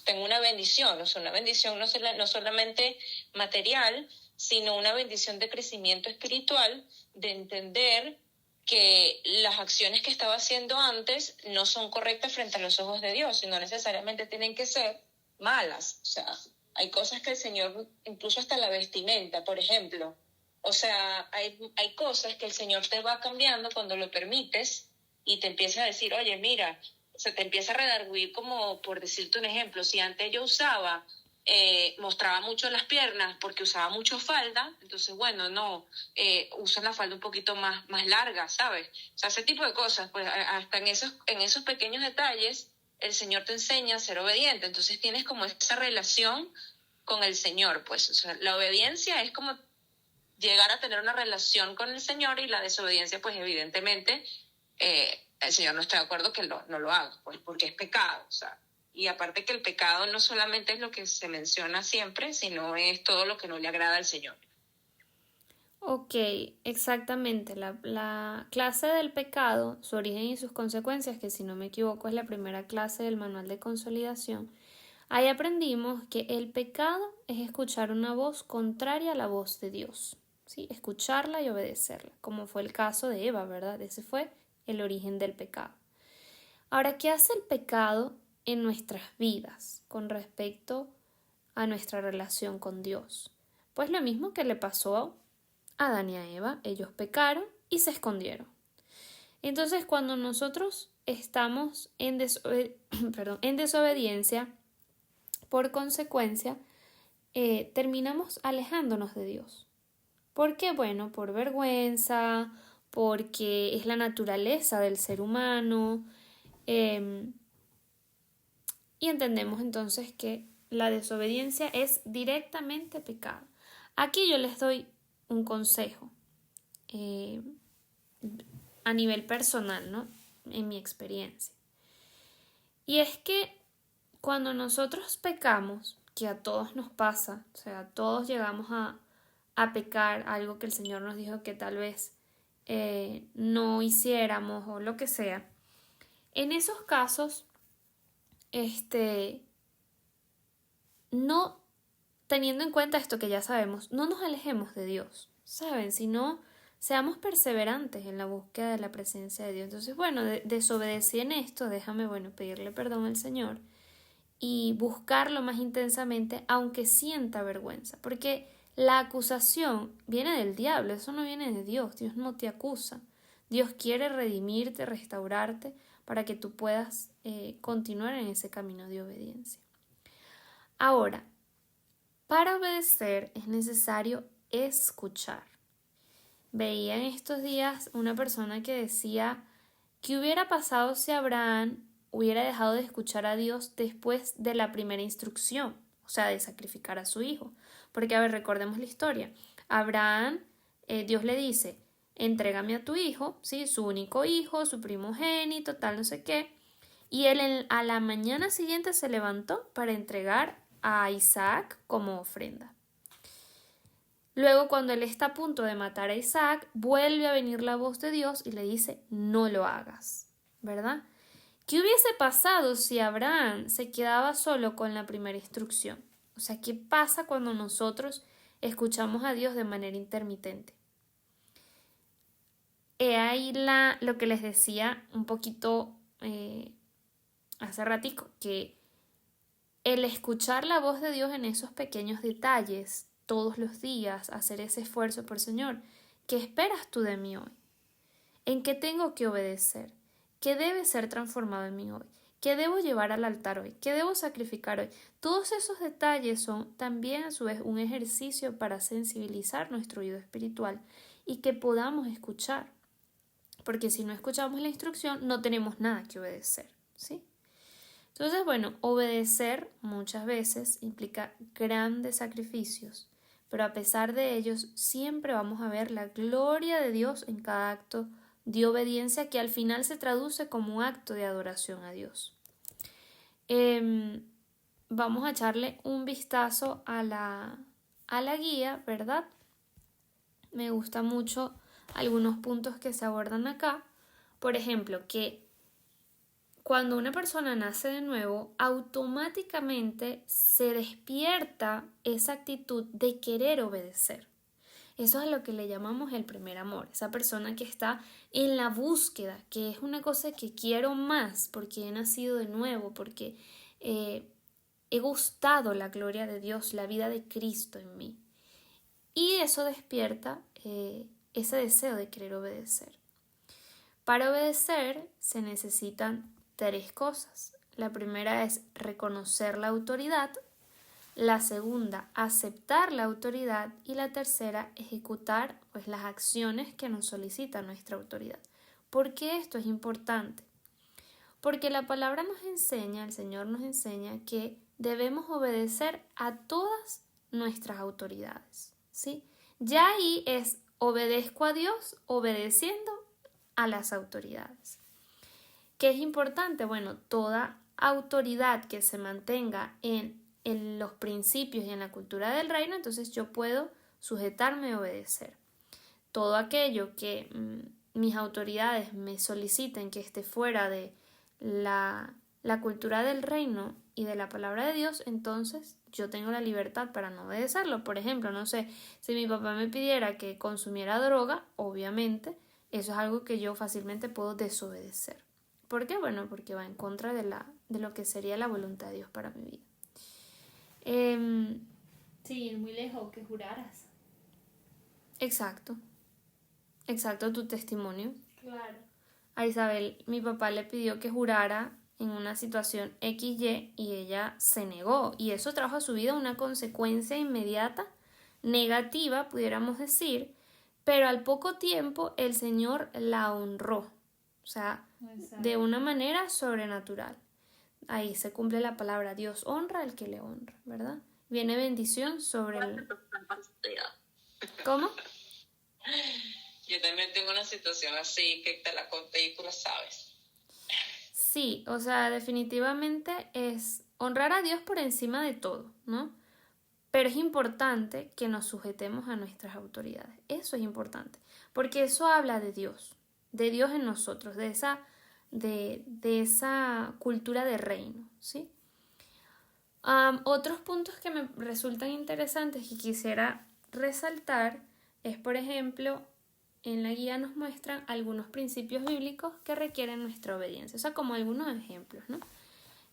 tengo una bendición, o sea, una bendición no solamente material, sino una bendición de crecimiento espiritual, de entender que las acciones que estaba haciendo antes no son correctas frente a los ojos de Dios, sino necesariamente tienen que ser malas. O sea, hay cosas que el Señor, incluso hasta la vestimenta, por ejemplo, o sea, hay cosas que el Señor te va cambiando cuando lo permites y te empieza a decir, oye, mira, se te empieza a redarguir, como por decirte un ejemplo, si antes yo mostraba mucho las piernas porque usaba mucho falda, entonces bueno, no, uso la falda un poquito más larga, ¿sabes? O sea, ese tipo de cosas, pues hasta en esos pequeños detalles el Señor te enseña a ser obediente, entonces tienes como esa relación con el Señor, pues, o sea, la obediencia es como llegar a tener una relación con el Señor, y la desobediencia, pues evidentemente, el Señor no está de acuerdo que no lo haga, pues porque es pecado, o sea, y aparte que el pecado no solamente es lo que se menciona siempre, sino es todo lo que no le agrada al Señor. Ok, exactamente. La clase del pecado, su origen y sus consecuencias, que si no me equivoco es la primera clase del manual de consolidación, ahí aprendimos que el pecado es escuchar una voz contraria a la voz de Dios, ¿sí? Escucharla y obedecerla, como fue el caso de Eva, ¿verdad? Ese fue el origen del pecado. Ahora, ¿qué hace el pecado en nuestras vidas con respecto a nuestra relación con Dios? Pues lo mismo que le pasó a Adán y a Eva, ellos pecaron y se escondieron. Entonces, cuando nosotros estamos en desobediencia, por consecuencia, terminamos alejándonos de Dios. ¿Por qué? Bueno, por vergüenza, porque es la naturaleza del ser humano, y entendemos entonces que la desobediencia es directamente pecado. Aquí yo les doy un consejo a nivel personal, ¿no? En mi experiencia. Y es que cuando nosotros pecamos, que a todos nos pasa, o sea, todos llegamos a pecar, algo que el Señor nos dijo que tal vez no hiciéramos o lo que sea, en esos casos, no, teniendo en cuenta esto que ya sabemos, no nos alejemos de Dios, ¿saben? Sino seamos perseverantes en la búsqueda de la presencia de Dios. Entonces, bueno, desobedecí en esto, déjame, pedirle perdón al Señor y buscarlo más intensamente, aunque sienta vergüenza, porque la acusación viene del diablo, eso no viene de Dios. Dios no te acusa. Dios quiere redimirte, restaurarte, para que tú puedas continuar en ese camino de obediencia. Ahora, para obedecer es necesario escuchar. Veía en estos días una persona que decía, ¿qué hubiera pasado si Abraham hubiera dejado de escuchar a Dios después de la primera instrucción? O sea, de sacrificar a su hijo. Porque, a ver, recordemos la historia. Abraham, Dios le dice, entrégame a tu hijo, ¿sí? Su único hijo, su primogénito, tal, no sé qué. Y él a la mañana siguiente se levantó para entregar a Isaac como ofrenda. Luego, cuando él está a punto de matar a Isaac, vuelve a venir la voz de Dios y le dice, no lo hagas, ¿verdad? ¿Qué hubiese pasado si Abraham se quedaba solo con la primera instrucción? O sea, ¿qué pasa cuando nosotros escuchamos a Dios de manera intermitente? he ahí lo que les decía un poquito hace ratico, que el escuchar la voz de Dios en esos pequeños detalles, todos los días, hacer ese esfuerzo por Señor, ¿qué esperas tú de mí hoy? ¿En qué tengo que obedecer? ¿Qué debe ser transformado en mí hoy? ¿Qué debo llevar al altar hoy? ¿Qué debo sacrificar hoy? Todos esos detalles son también a su vez un ejercicio para sensibilizar nuestro oído espiritual y que podamos escuchar. Porque si no escuchamos la instrucción, no tenemos nada que obedecer, ¿sí? Entonces, bueno, obedecer muchas veces implica grandes sacrificios, pero a pesar de ellos, siempre vamos a ver la gloria de Dios en cada acto de obediencia que al final se traduce como un acto de adoración a Dios. Vamos a echarle un vistazo a la guía, ¿verdad? Me gusta mucho algunos puntos que se abordan acá. Por ejemplo, que cuando una persona nace de nuevo, automáticamente se despierta esa actitud de querer obedecer. Eso es a lo que le llamamos el primer amor, esa persona que está en la búsqueda, que es una cosa que quiero más porque he nacido de nuevo, porque he gustado la gloria de Dios, la vida de Cristo en mí. Y eso despierta ese deseo de querer obedecer. Para obedecer se necesitan 3 cosas. La primera es reconocer la autoridad, la segunda, aceptar la autoridad y la tercera, ejecutar pues, las acciones que nos solicita nuestra autoridad. ¿Por qué esto es importante? Porque la palabra nos enseña, el Señor nos enseña que debemos obedecer a todas nuestras autoridades, ¿sí? Ya ahí es obedezco a Dios obedeciendo a las autoridades. ¿Qué es importante? Bueno, toda autoridad que se mantenga en los principios y en la cultura del reino, entonces yo puedo sujetarme y obedecer. Todo aquello que mis autoridades me soliciten que esté fuera de la cultura del reino y de la palabra de Dios, entonces yo tengo la libertad para no obedecerlo. Por ejemplo, no sé, si mi papá me pidiera que consumiera droga, obviamente, eso es algo que yo fácilmente puedo desobedecer. ¿Por qué? Bueno, porque va en contra de lo que sería la voluntad de Dios para mi vida. Sí, muy lejos que juraras. Exacto, tu testimonio. Claro. A Isabel, mi papá le pidió que jurara en una situación XY y ella se negó. Y eso trajo a su vida una consecuencia inmediata, negativa, pudiéramos decir, pero al poco tiempo el Señor la honró. O sea, Exacto. de una manera sobrenatural. Ahí se cumple la palabra, Dios honra al que le honra, ¿verdad? Viene bendición sobre el... ¿Cómo? Yo también tengo una situación así que te la conté y tú la sabes. Sí, o sea, definitivamente es honrar a Dios por encima de todo, ¿no? Pero es importante que nos sujetemos a nuestras autoridades. Eso es importante, porque eso habla de Dios en nosotros, de esa cultura de reino, ¿sí? Otros puntos que me resultan interesantes y quisiera resaltar es, por ejemplo, en la guía nos muestran algunos principios bíblicos que requieren nuestra obediencia, o sea, como algunos ejemplos, ¿no?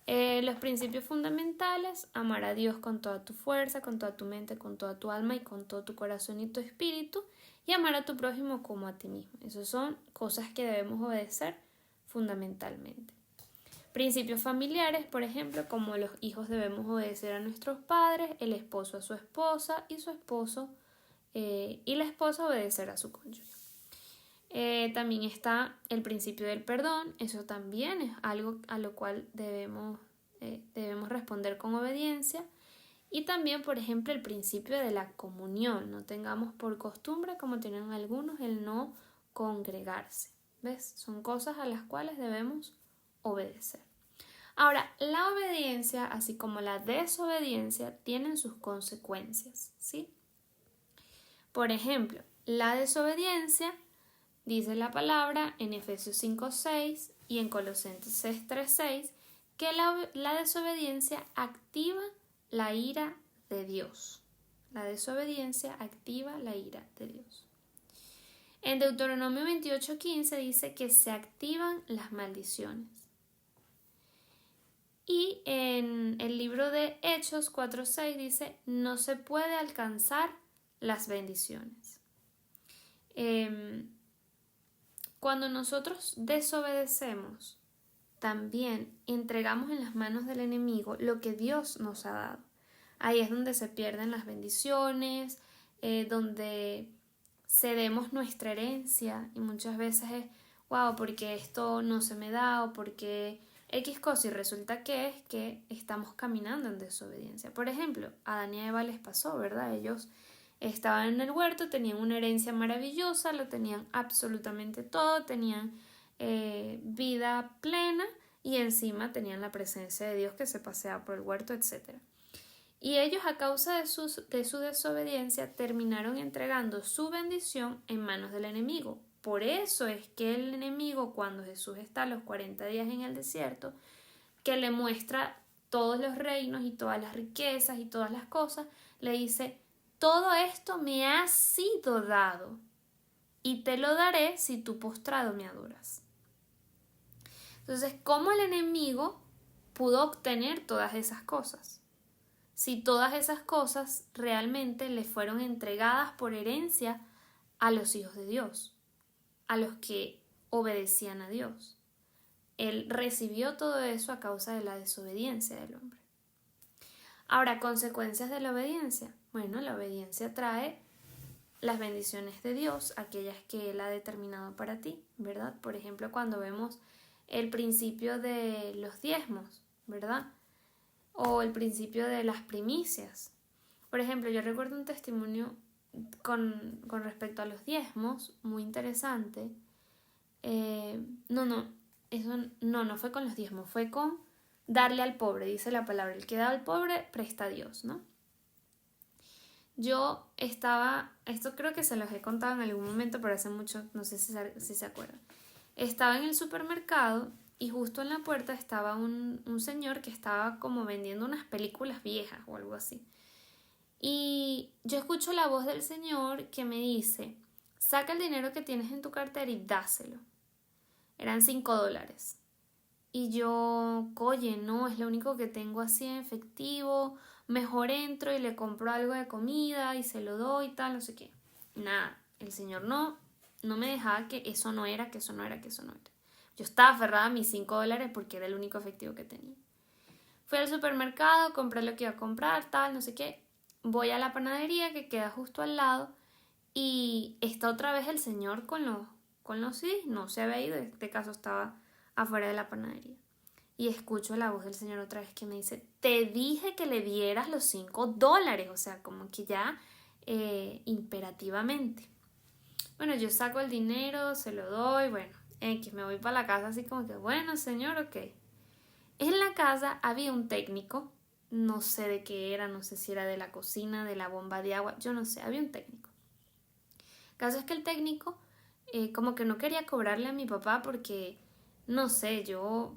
Los principios fundamentales: amar a Dios con toda tu fuerza, con toda tu mente, con toda tu alma y con todo tu corazón y tu espíritu, y amar a tu prójimo como a ti mismo. Esas son cosas que debemos obedecer fundamentalmente. Principios familiares, por ejemplo, como los hijos debemos obedecer a nuestros padres, el esposo a su esposa y su esposo y la esposa obedecer a su cónyuge. También está el principio del perdón. Eso también es algo a lo cual debemos responder con obediencia. Y también, por ejemplo, el principio de la comunión. No tengamos por costumbre, como tienen algunos, el no congregarse. ¿Ves? Son cosas a las cuales debemos obedecer. Ahora, la obediencia, así como la desobediencia, tienen sus consecuencias, ¿sí? Por ejemplo, la desobediencia, dice la palabra en Efesios 5:6 y en Colosenses 3:6, que la desobediencia activa la ira de Dios. La desobediencia activa la ira de Dios. En Deuteronomio 28:15 dice que se activan las maldiciones. Y en el libro de Hechos 4:6 dice, no se puede alcanzar las bendiciones. Cuando nosotros desobedecemos, también entregamos en las manos del enemigo lo que Dios nos ha dado. Ahí es donde se pierden las bendiciones, donde cedemos nuestra herencia y muchas veces es, wow, porque esto no se me da o porque X cosa, y resulta que es que estamos caminando en desobediencia. Por ejemplo, a Adán y a Eva les pasó, ¿verdad? Ellos estaban en el huerto, tenían una herencia maravillosa, lo tenían absolutamente todo, tenían vida plena y encima tenían la presencia de Dios que se paseaba por el huerto, etc. Y ellos, a causa de su desobediencia, terminaron entregando su bendición en manos del enemigo. Por eso es que el enemigo, cuando Jesús está los 40 días en el desierto, que le muestra todos los reinos y todas las riquezas y todas las cosas, le dice, todo esto me ha sido dado y te lo daré si tú postrado me adoras. Entonces, ¿cómo el enemigo pudo obtener todas esas cosas? Si todas esas cosas realmente le fueron entregadas por herencia a los hijos de Dios, a los que obedecían a Dios. Él recibió todo eso a causa de la desobediencia del hombre. Ahora, consecuencias de la obediencia. Bueno, la obediencia trae las bendiciones de Dios, aquellas que Él ha determinado para ti, ¿verdad? Por ejemplo, cuando vemos el principio de los diezmos, ¿verdad? O el principio de las primicias. Por ejemplo, yo recuerdo un testimonio con respecto a los diezmos, muy interesante. No fue con los diezmos, fue con darle al pobre, dice la palabra, el que da al pobre presta a Dios, ¿no? Yo estaba, esto creo que se los he contado en algún momento, pero hace mucho, no sé si se acuerdan. Estaba en el supermercado y justo en la puerta estaba un señor que estaba como vendiendo unas películas viejas o algo así. Y yo escucho la voz del señor que me dice, saca el dinero que tienes en tu cartera y dáselo. Eran $5. Y yo, oye, no, es lo único que tengo así en efectivo, mejor entro y le compro algo de comida y se lo doy y tal, no sé qué. Nada, el señor no me dejaba que eso no era. Yo estaba aferrada a mis $5 porque era el único efectivo que tenía. Fui al supermercado, compré lo que iba a comprar, tal, no sé qué. Voy a la panadería que queda justo al lado y está otra vez el señor con los CDs. No se había ido, en este caso estaba afuera de la panadería. Y escucho la voz del señor otra vez que me dice, te dije que le dieras los $5, o sea, como que ya imperativamente. Bueno, yo saco el dinero, se lo doy, bueno, que me voy para la casa así como que, bueno, señor, ok. En la casa había un técnico, no sé de qué era, no sé si era de la cocina, de la bomba de agua, yo no sé, había un técnico. El caso es que el técnico como que no quería cobrarle a mi papá porque, no sé, yo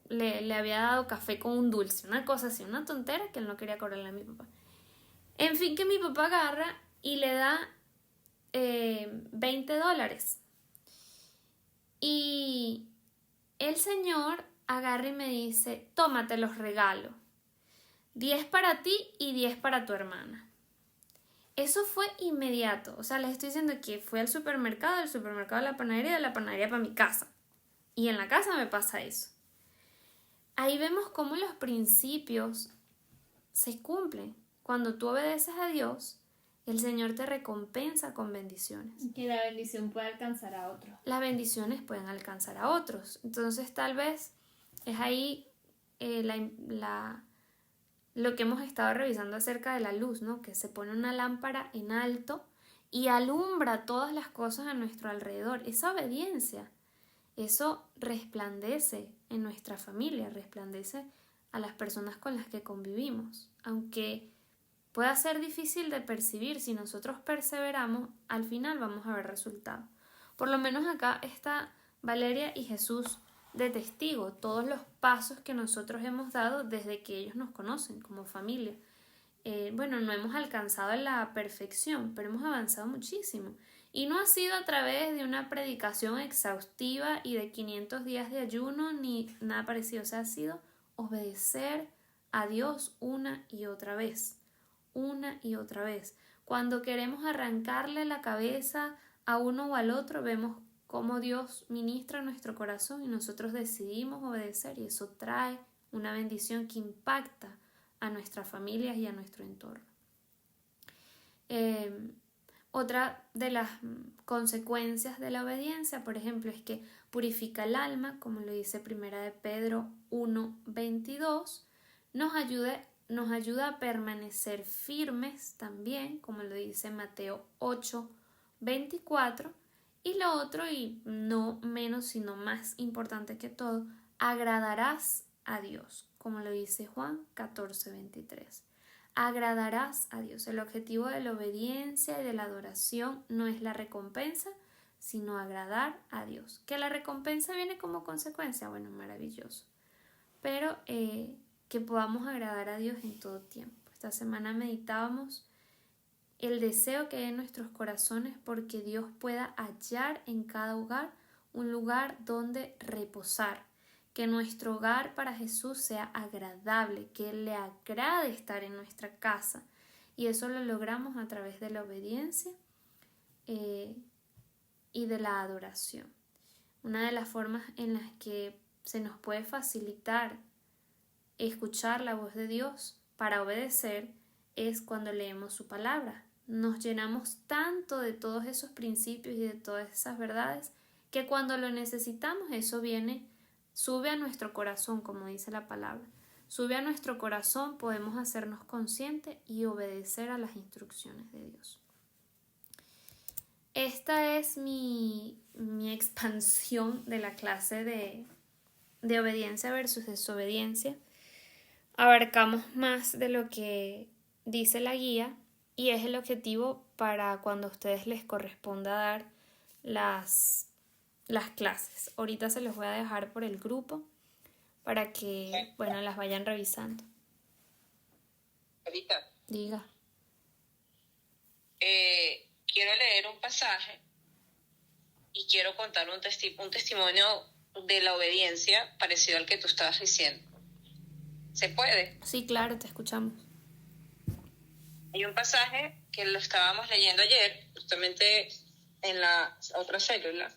le había dado café con un dulce, una cosa así, una tontera que él no quería cobrarle a mi papá. En fin, que mi papá agarra y le da $20. Y el señor agarra y me dice, tómate los regalos. 10 para ti y 10 para tu hermana. Eso fue inmediato. O sea, les estoy diciendo que fui al supermercado, del supermercado a la panadería, de la panadería para mi casa. Y en la casa me pasa eso. Ahí vemos cómo los principios se cumplen. Cuando tú obedeces a Dios, el Señor te recompensa con bendiciones. Que la bendición puede alcanzar a otros. Las bendiciones pueden alcanzar a otros. Entonces, tal vez es ahí lo que hemos estado revisando acerca de la luz, ¿no? Que se pone una lámpara en alto y alumbra todas las cosas a nuestro alrededor. Esa obediencia, eso resplandece en nuestra familia, resplandece a las personas con las que convivimos. Aunque pueda ser difícil de percibir, si nosotros perseveramos, al final vamos a ver resultados. Por lo menos acá está Valeria y Jesús de testigo, todos los pasos que nosotros hemos dado desde que ellos nos conocen como familia. No hemos alcanzado la perfección, pero hemos avanzado muchísimo. Y no ha sido a través de una predicación exhaustiva y de 500 días de ayuno ni nada parecido. O sea, ha sido obedecer a Dios una y otra vez. Una y otra vez. Cuando queremos arrancarle la cabeza a uno o al otro, vemos cómo Dios ministra nuestro corazón y nosotros decidimos obedecer, y eso trae una bendición que impacta a nuestras familias y a nuestro entorno. Otra de las consecuencias de la obediencia, por ejemplo, es que purifica el alma, como lo dice 1 de Pedro 1:22, nos ayuda a permanecer firmes también, como lo dice Mateo 8:24, y lo otro, y no menos sino más importante que todo, agradarás a Dios, como lo dice Juan 14:23. Agradarás a Dios. El objetivo de la obediencia y de la adoración no es la recompensa, sino agradar a Dios. Que la recompensa viene como consecuencia, bueno, maravilloso. Pero que podamos agradar a Dios en todo tiempo. Esta semana meditábamos el deseo que hay en nuestros corazones porque Dios pueda hallar en cada hogar un lugar donde reposar. Que nuestro hogar para Jesús sea agradable, que le agrade estar en nuestra casa. Y eso lo logramos a través de la obediencia y de la adoración. Una de las formas en las que se nos puede facilitar escuchar la voz de Dios para obedecer es cuando leemos su palabra. Nos llenamos tanto de todos esos principios y de todas esas verdades que cuando lo necesitamos eso sube a nuestro corazón, como dice la palabra. Sube a nuestro corazón, podemos hacernos conscientes y obedecer a las instrucciones de Dios. Esta es mi expansión de la clase de obediencia versus desobediencia. Abarcamos más de lo que dice la guía y es el objetivo para cuando a ustedes les corresponda dar las clases. Ahorita se los voy a dejar por el grupo para que, bueno, las vayan revisando. Ahorita. Diga. Quiero leer un pasaje y quiero contar un testimonio de la obediencia parecido al que tú estabas diciendo. ¿Se puede? Sí, claro, te escuchamos. Hay un pasaje que lo estábamos leyendo ayer, justamente en la otra célula,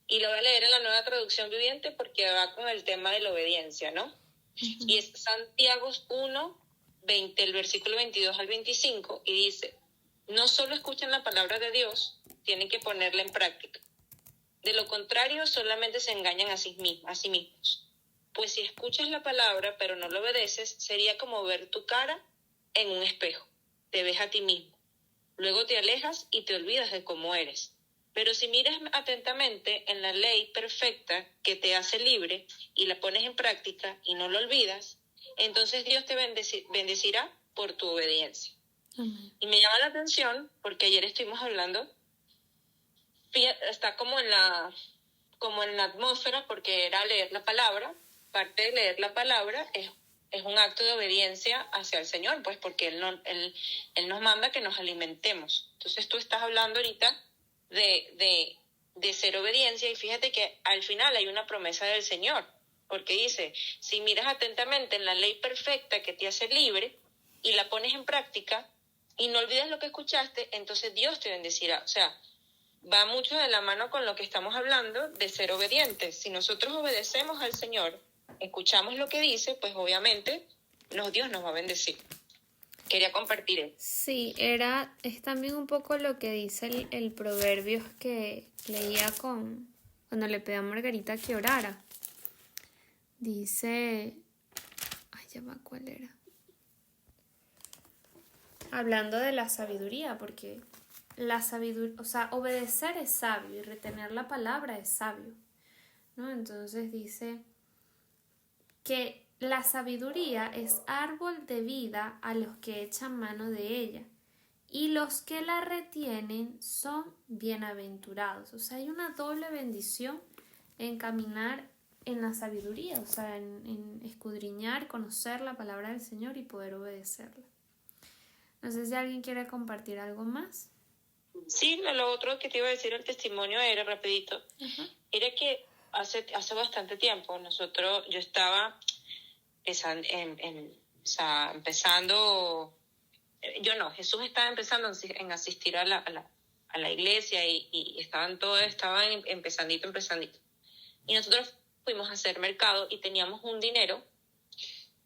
y lo voy a leer en la Nueva Traducción Viviente porque va con el tema de la obediencia, ¿no? Uh-huh. Y es Santiago 1:20, el versículo 22 al 25, y dice: no solo escuchan la palabra de Dios, tienen que ponerla en práctica. De lo contrario, solamente se engañan a sí mismos. Pues si escuchas la palabra pero no lo obedeces, sería como ver tu cara en un espejo. Te ves a ti mismo. Luego te alejas y te olvidas de cómo eres. Pero si miras atentamente en la ley perfecta que te hace libre y la pones en práctica y no lo olvidas, entonces Dios te bendecirá por tu obediencia. Uh-huh. Y me llama la atención porque ayer estuvimos hablando, está como en la atmósfera, porque era leer la palabra. Parte de leer la palabra es un acto de obediencia hacia el Señor, pues porque Él nos manda que nos alimentemos. Entonces tú estás hablando ahorita de ser obediencia, y fíjate que al final hay una promesa del Señor, porque dice: si miras atentamente en la ley perfecta que te hace libre y la pones en práctica y no olvidas lo que escuchaste, entonces Dios te bendecirá. O sea, va mucho de la mano con lo que estamos hablando de ser obedientes. Si nosotros obedecemos al Señor, escuchamos lo que dice, pues obviamente Dios nos va a bendecir. Quería compartir eso. Sí, es también un poco lo que dice el Proverbios que leía cuando le pedí a Margarita que orara. Dice, ya va, ¿cuál era? Hablando de la sabiduría, porque la sabiduría, o sea, obedecer es sabio y retener la palabra es sabio, ¿no? Entonces dice que la sabiduría es árbol de vida a los que echan mano de ella, y los que la retienen son bienaventurados. O sea, hay una doble bendición en caminar en la sabiduría, o sea, en escudriñar, conocer la palabra del Señor y poder obedecerla. No sé si alguien quiere compartir algo más. Sí, lo otro que te iba a decir el testimonio era, rapidito, era que hace bastante tiempo yo estaba o sea, empezando, yo no, Jesús estaba empezando en asistir a la iglesia y estaban empezandito. Y nosotros fuimos a hacer mercado y teníamos un dinero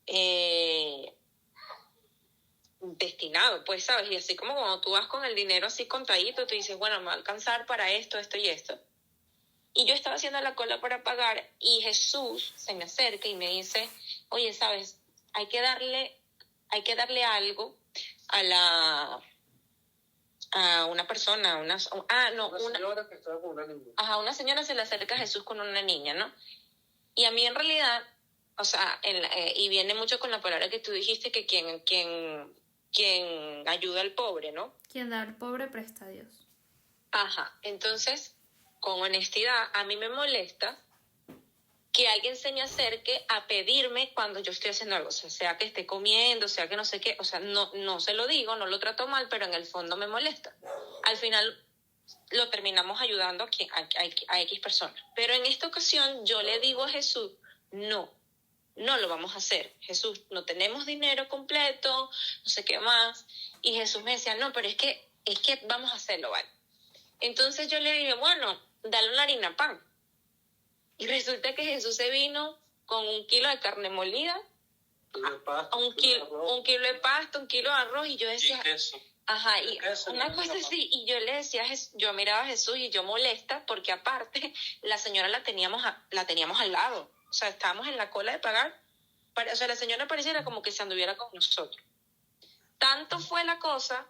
eh, destinado, pues, ¿sabes? Y así como cuando tú vas con el dinero así contadito, tú dices, bueno, me va a alcanzar para esto, esto y esto. Y yo estaba haciendo la cola para pagar y Jesús se me acerca y me dice, oye, ¿sabes? Hay que darle algo a una persona, una señora que estaba con una niña. Ajá, una señora se le acerca a Jesús con una niña, ¿no? Y a mí en realidad, o sea, y viene mucho con la palabra que tú dijiste, que quien ayuda al pobre, ¿no? Quien da al pobre presta a Dios. Ajá, entonces, con honestidad, a mí me molesta que alguien se me acerque a pedirme cuando yo estoy haciendo algo, o sea que esté comiendo, sea que no sé qué, o sea, no se lo digo, no lo trato mal, pero en el fondo me molesta. Al final lo terminamos ayudando a X personas. Pero en esta ocasión yo le digo a Jesús, no lo vamos a hacer. Jesús, no tenemos dinero completo, no sé qué más. Y Jesús me decía, no, pero es que vamos a hacerlo, ¿vale? Entonces yo le dije, bueno, dale una harina pan. Y resulta que Jesús se vino con 1 kilo de carne molida, un kilo de pasta, 1 kilo de arroz, y yo decía, ajá, y una cosa así, y yo le decía, yo miraba a Jesús y yo molesta, porque aparte la señora la teníamos al lado, o sea, estábamos en la cola de pagar, o sea, la señora pareciera como que se anduviera con nosotros. Tanto fue la cosa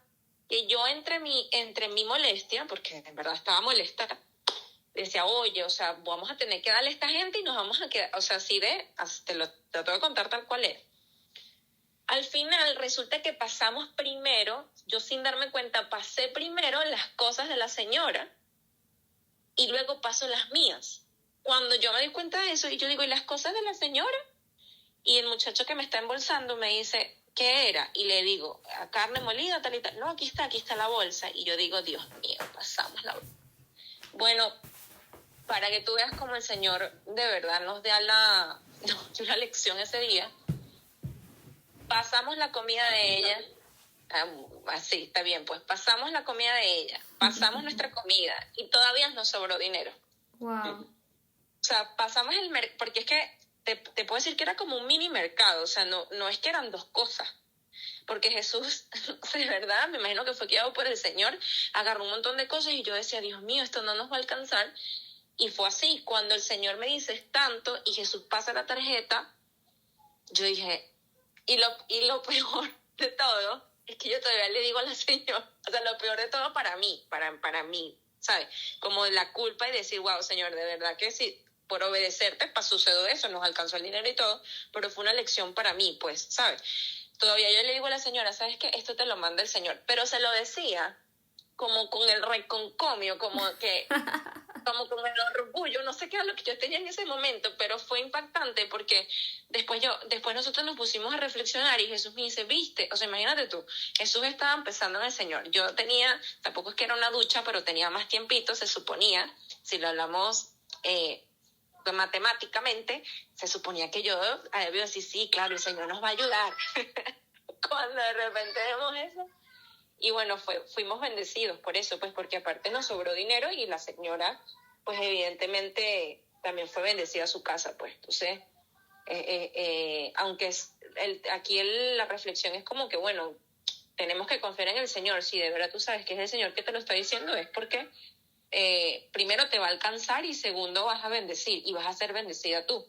que yo entre mi molestia, porque en verdad estaba molesta, decía, oye, o sea, vamos a tener que darle a esta gente y nos vamos a quedar, o sea, te lo tengo que contar tal cual es. Al final resulta que pasamos primero, yo sin darme cuenta pasé primero las cosas de la señora y luego paso las mías. Cuando yo me di cuenta de eso y yo digo, ¿y las cosas de la señora? Y el muchacho que me está embolsando me dice, ¿qué era? Y le digo, carne molida, tal y tal. No, aquí está la bolsa. Y yo digo, Dios mío, pasamos la bolsa. Bueno, para que tú veas cómo el Señor de verdad nos da la lección ese día. Pasamos la comida de ella, así, está bien, pues pasamos la comida de ella, pasamos nuestra comida y todavía nos sobró dinero. Wow. O sea, pasamos porque es que te puedo decir que era como un mini mercado, o sea, no es que eran dos cosas. Porque Jesús, de verdad, me imagino que fue guiado por el Señor, agarró un montón de cosas y yo decía, Dios mío, esto no nos va a alcanzar. Y fue así, cuando el Señor me dice es tanto y Jesús pasa la tarjeta, yo dije, y lo peor de todo es que yo todavía le digo a la señora, o sea, lo peor de todo para mí, ¿sabes? Como la culpa y decir, wow, Señor, de verdad que sí, por obedecerte, sucedió eso, nos alcanzó el dinero y todo, pero fue una lección para mí, pues, ¿sabes? Todavía yo le digo a la señora, ¿sabes qué? Esto te lo manda el Señor, pero se lo decía como con el reconcomio, como con el orgullo, no sé qué era lo que yo tenía en ese momento, pero fue impactante porque después nosotros nos pusimos a reflexionar y Jesús me dice, ¿viste? O sea, imagínate tú, Jesús estaba empezando en el Señor. Yo tenía, tampoco es que era una ducha, pero tenía más tiempito, se suponía, si lo hablamos matemáticamente, se suponía que yo había decir, sí, claro, el Señor nos va a ayudar. Cuando de repente vemos eso, y bueno, fuimos bendecidos por eso, pues porque aparte nos sobró dinero y la señora, pues evidentemente también fue bendecida a su casa, pues. Entonces, aunque aquí la reflexión es como que, bueno, tenemos que confiar en el Señor. Si de verdad tú sabes que es el Señor que te lo está diciendo, es porque primero te va a alcanzar y segundo vas a bendecir y vas a ser bendecida tú.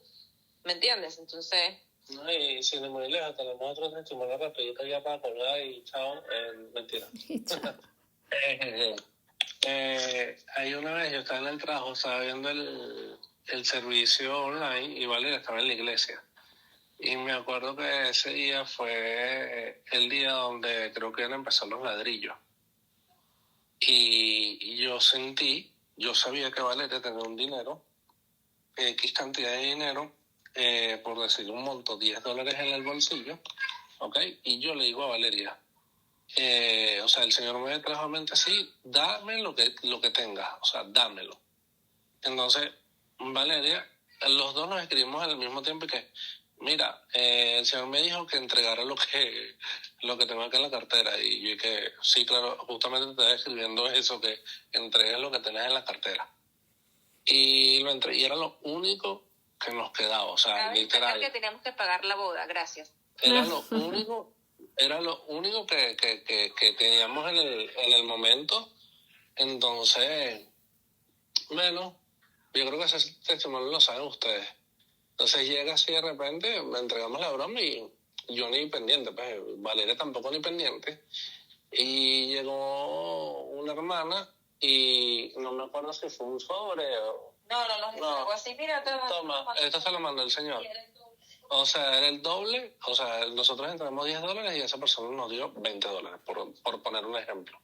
¿Me entiendes? Entonces... No, y sin ir muy lejos, tenemos otro testimonio rapidito ya para colgar y chao, mentira. Hay una vez yo estaba en el trabajo, estaba viendo el servicio online y Valeria estaba en la iglesia. Y me acuerdo que ese día fue el día donde creo que iban a empezar los ladrillos. Y yo sabía que Valeria tenía un dinero, X cantidad de dinero, por decir un monto, $10 en el bolsillo, ¿ok? Y yo le digo a Valeria, o sea, el Señor me trajo a mente así, dame lo que tengas, o sea, dámelo. Entonces, Valeria, los dos nos escribimos al mismo tiempo y que, mira, el Señor me dijo que entregara lo que tengo acá en la cartera. Y yo dije, sí, claro, justamente te estaba escribiendo eso, que entregues lo que tenés en la cartera. Y lo entregué, y era lo único que nos quedaba, o sea, literal. Que teníamos que pagar la boda, gracias. Era lo único que teníamos en el momento. Entonces, bueno, yo creo que ese testimonio lo saben ustedes. Entonces llega así de repente, me entregamos la broma y yo ni pendiente, pues Valeria tampoco ni pendiente. Y llegó una hermana y no me acuerdo si fue un sobre o... No, algo así, mira, toma, esto se lo mandó el Señor. O sea, era el doble, o sea, nosotros entregamos $10 y esa persona nos dio $20, por poner un ejemplo.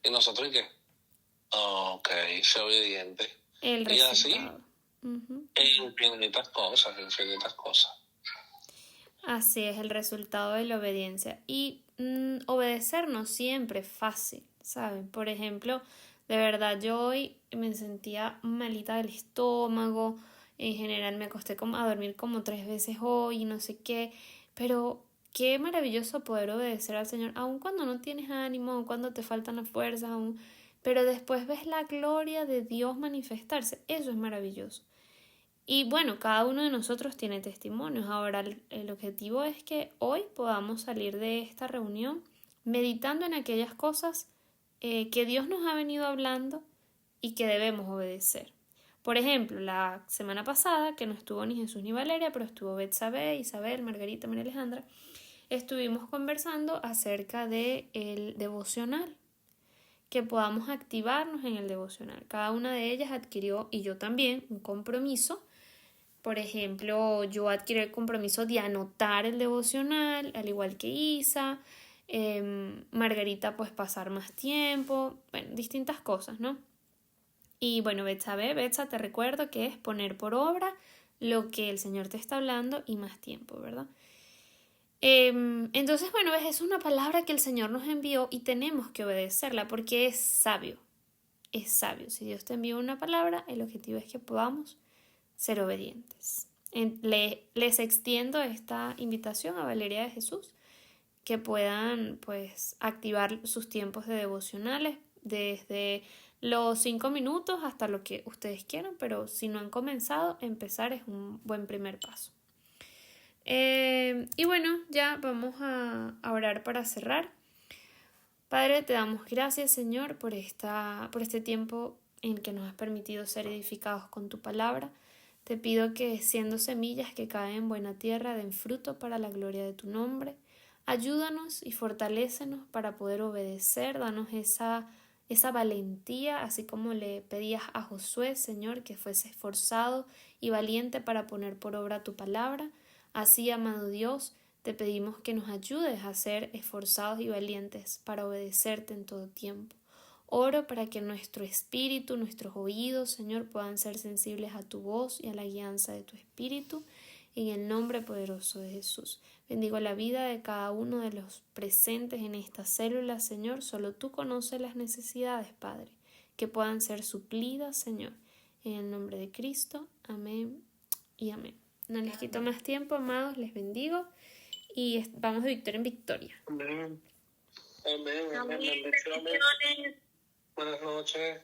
Y nosotros, ¿y qué? Ok, sé obediente. El Y así, resultado. Ujú. infinitas cosas. Así es el resultado de la obediencia. Y obedecer no siempre es fácil, ¿saben? Por ejemplo, de verdad yo hoy me sentía malita del estómago. En general me acosté a dormir como 3 veces hoy y no sé qué. Pero qué maravilloso poder obedecer al Señor, aun cuando no tienes ánimo, aun cuando te faltan las fuerzas, aun... pero después ves la gloria de Dios manifestarse. Eso es maravilloso. Y bueno, cada uno de nosotros tiene testimonios. Ahora, el objetivo es que hoy podamos salir de esta reunión meditando en aquellas cosas que Dios nos ha venido hablando y que debemos obedecer. Por ejemplo, la semana pasada, que no estuvo ni Jesús ni Valeria, pero estuvo Betsabe, Isabel, Margarita, María Alejandra, estuvimos conversando acerca del devocional, que podamos activarnos en el devocional. Cada una de ellas adquirió, y yo también, un compromiso. Por ejemplo, yo adquirí el compromiso de anotar el devocional, al igual que Isa. Margarita, pues pasar más tiempo. Bueno, distintas cosas, ¿no? Y bueno, Betsa, te recuerdo que es poner por obra lo que el Señor te está hablando y más tiempo, ¿verdad? Entonces, bueno, es una palabra que el Señor nos envió y tenemos que obedecerla porque es sabio. Es sabio. Si Dios te envió una palabra, el objetivo es que podamos ser obedientes. Les extiendo esta invitación a Valeria de Jesús, que puedan pues activar sus tiempos de devocionales desde los 5 minutos hasta lo que ustedes quieran, pero si no han comenzado, empezar es un buen primer paso. Y bueno, ya vamos a orar para cerrar. Padre, te damos gracias, Señor, por este tiempo en que nos has permitido ser edificados con tu palabra. Te pido que, siendo semillas que caen en buena tierra, den fruto para la gloria de tu nombre. Ayúdanos y fortalécenos para poder obedecer. Danos esa valentía, así como le pedías a Josué, Señor, que fuese esforzado y valiente para poner por obra tu palabra. Así, amado Dios, te pedimos que nos ayudes a ser esforzados y valientes para obedecerte en todo tiempo. Oro para que nuestro espíritu, nuestros oídos, Señor, puedan ser sensibles a tu voz y a la guianza de tu espíritu, en el nombre poderoso de Jesús. Bendigo la vida de cada uno de los presentes en esta célula, Señor. Solo tú conoces las necesidades, Padre, que puedan ser suplidas, Señor. En el nombre de Cristo. Amén y amén. No les quito más tiempo, amados. Les bendigo y vamos de victoria en victoria. Amén. Amén. Bendiciones. Buenas noches.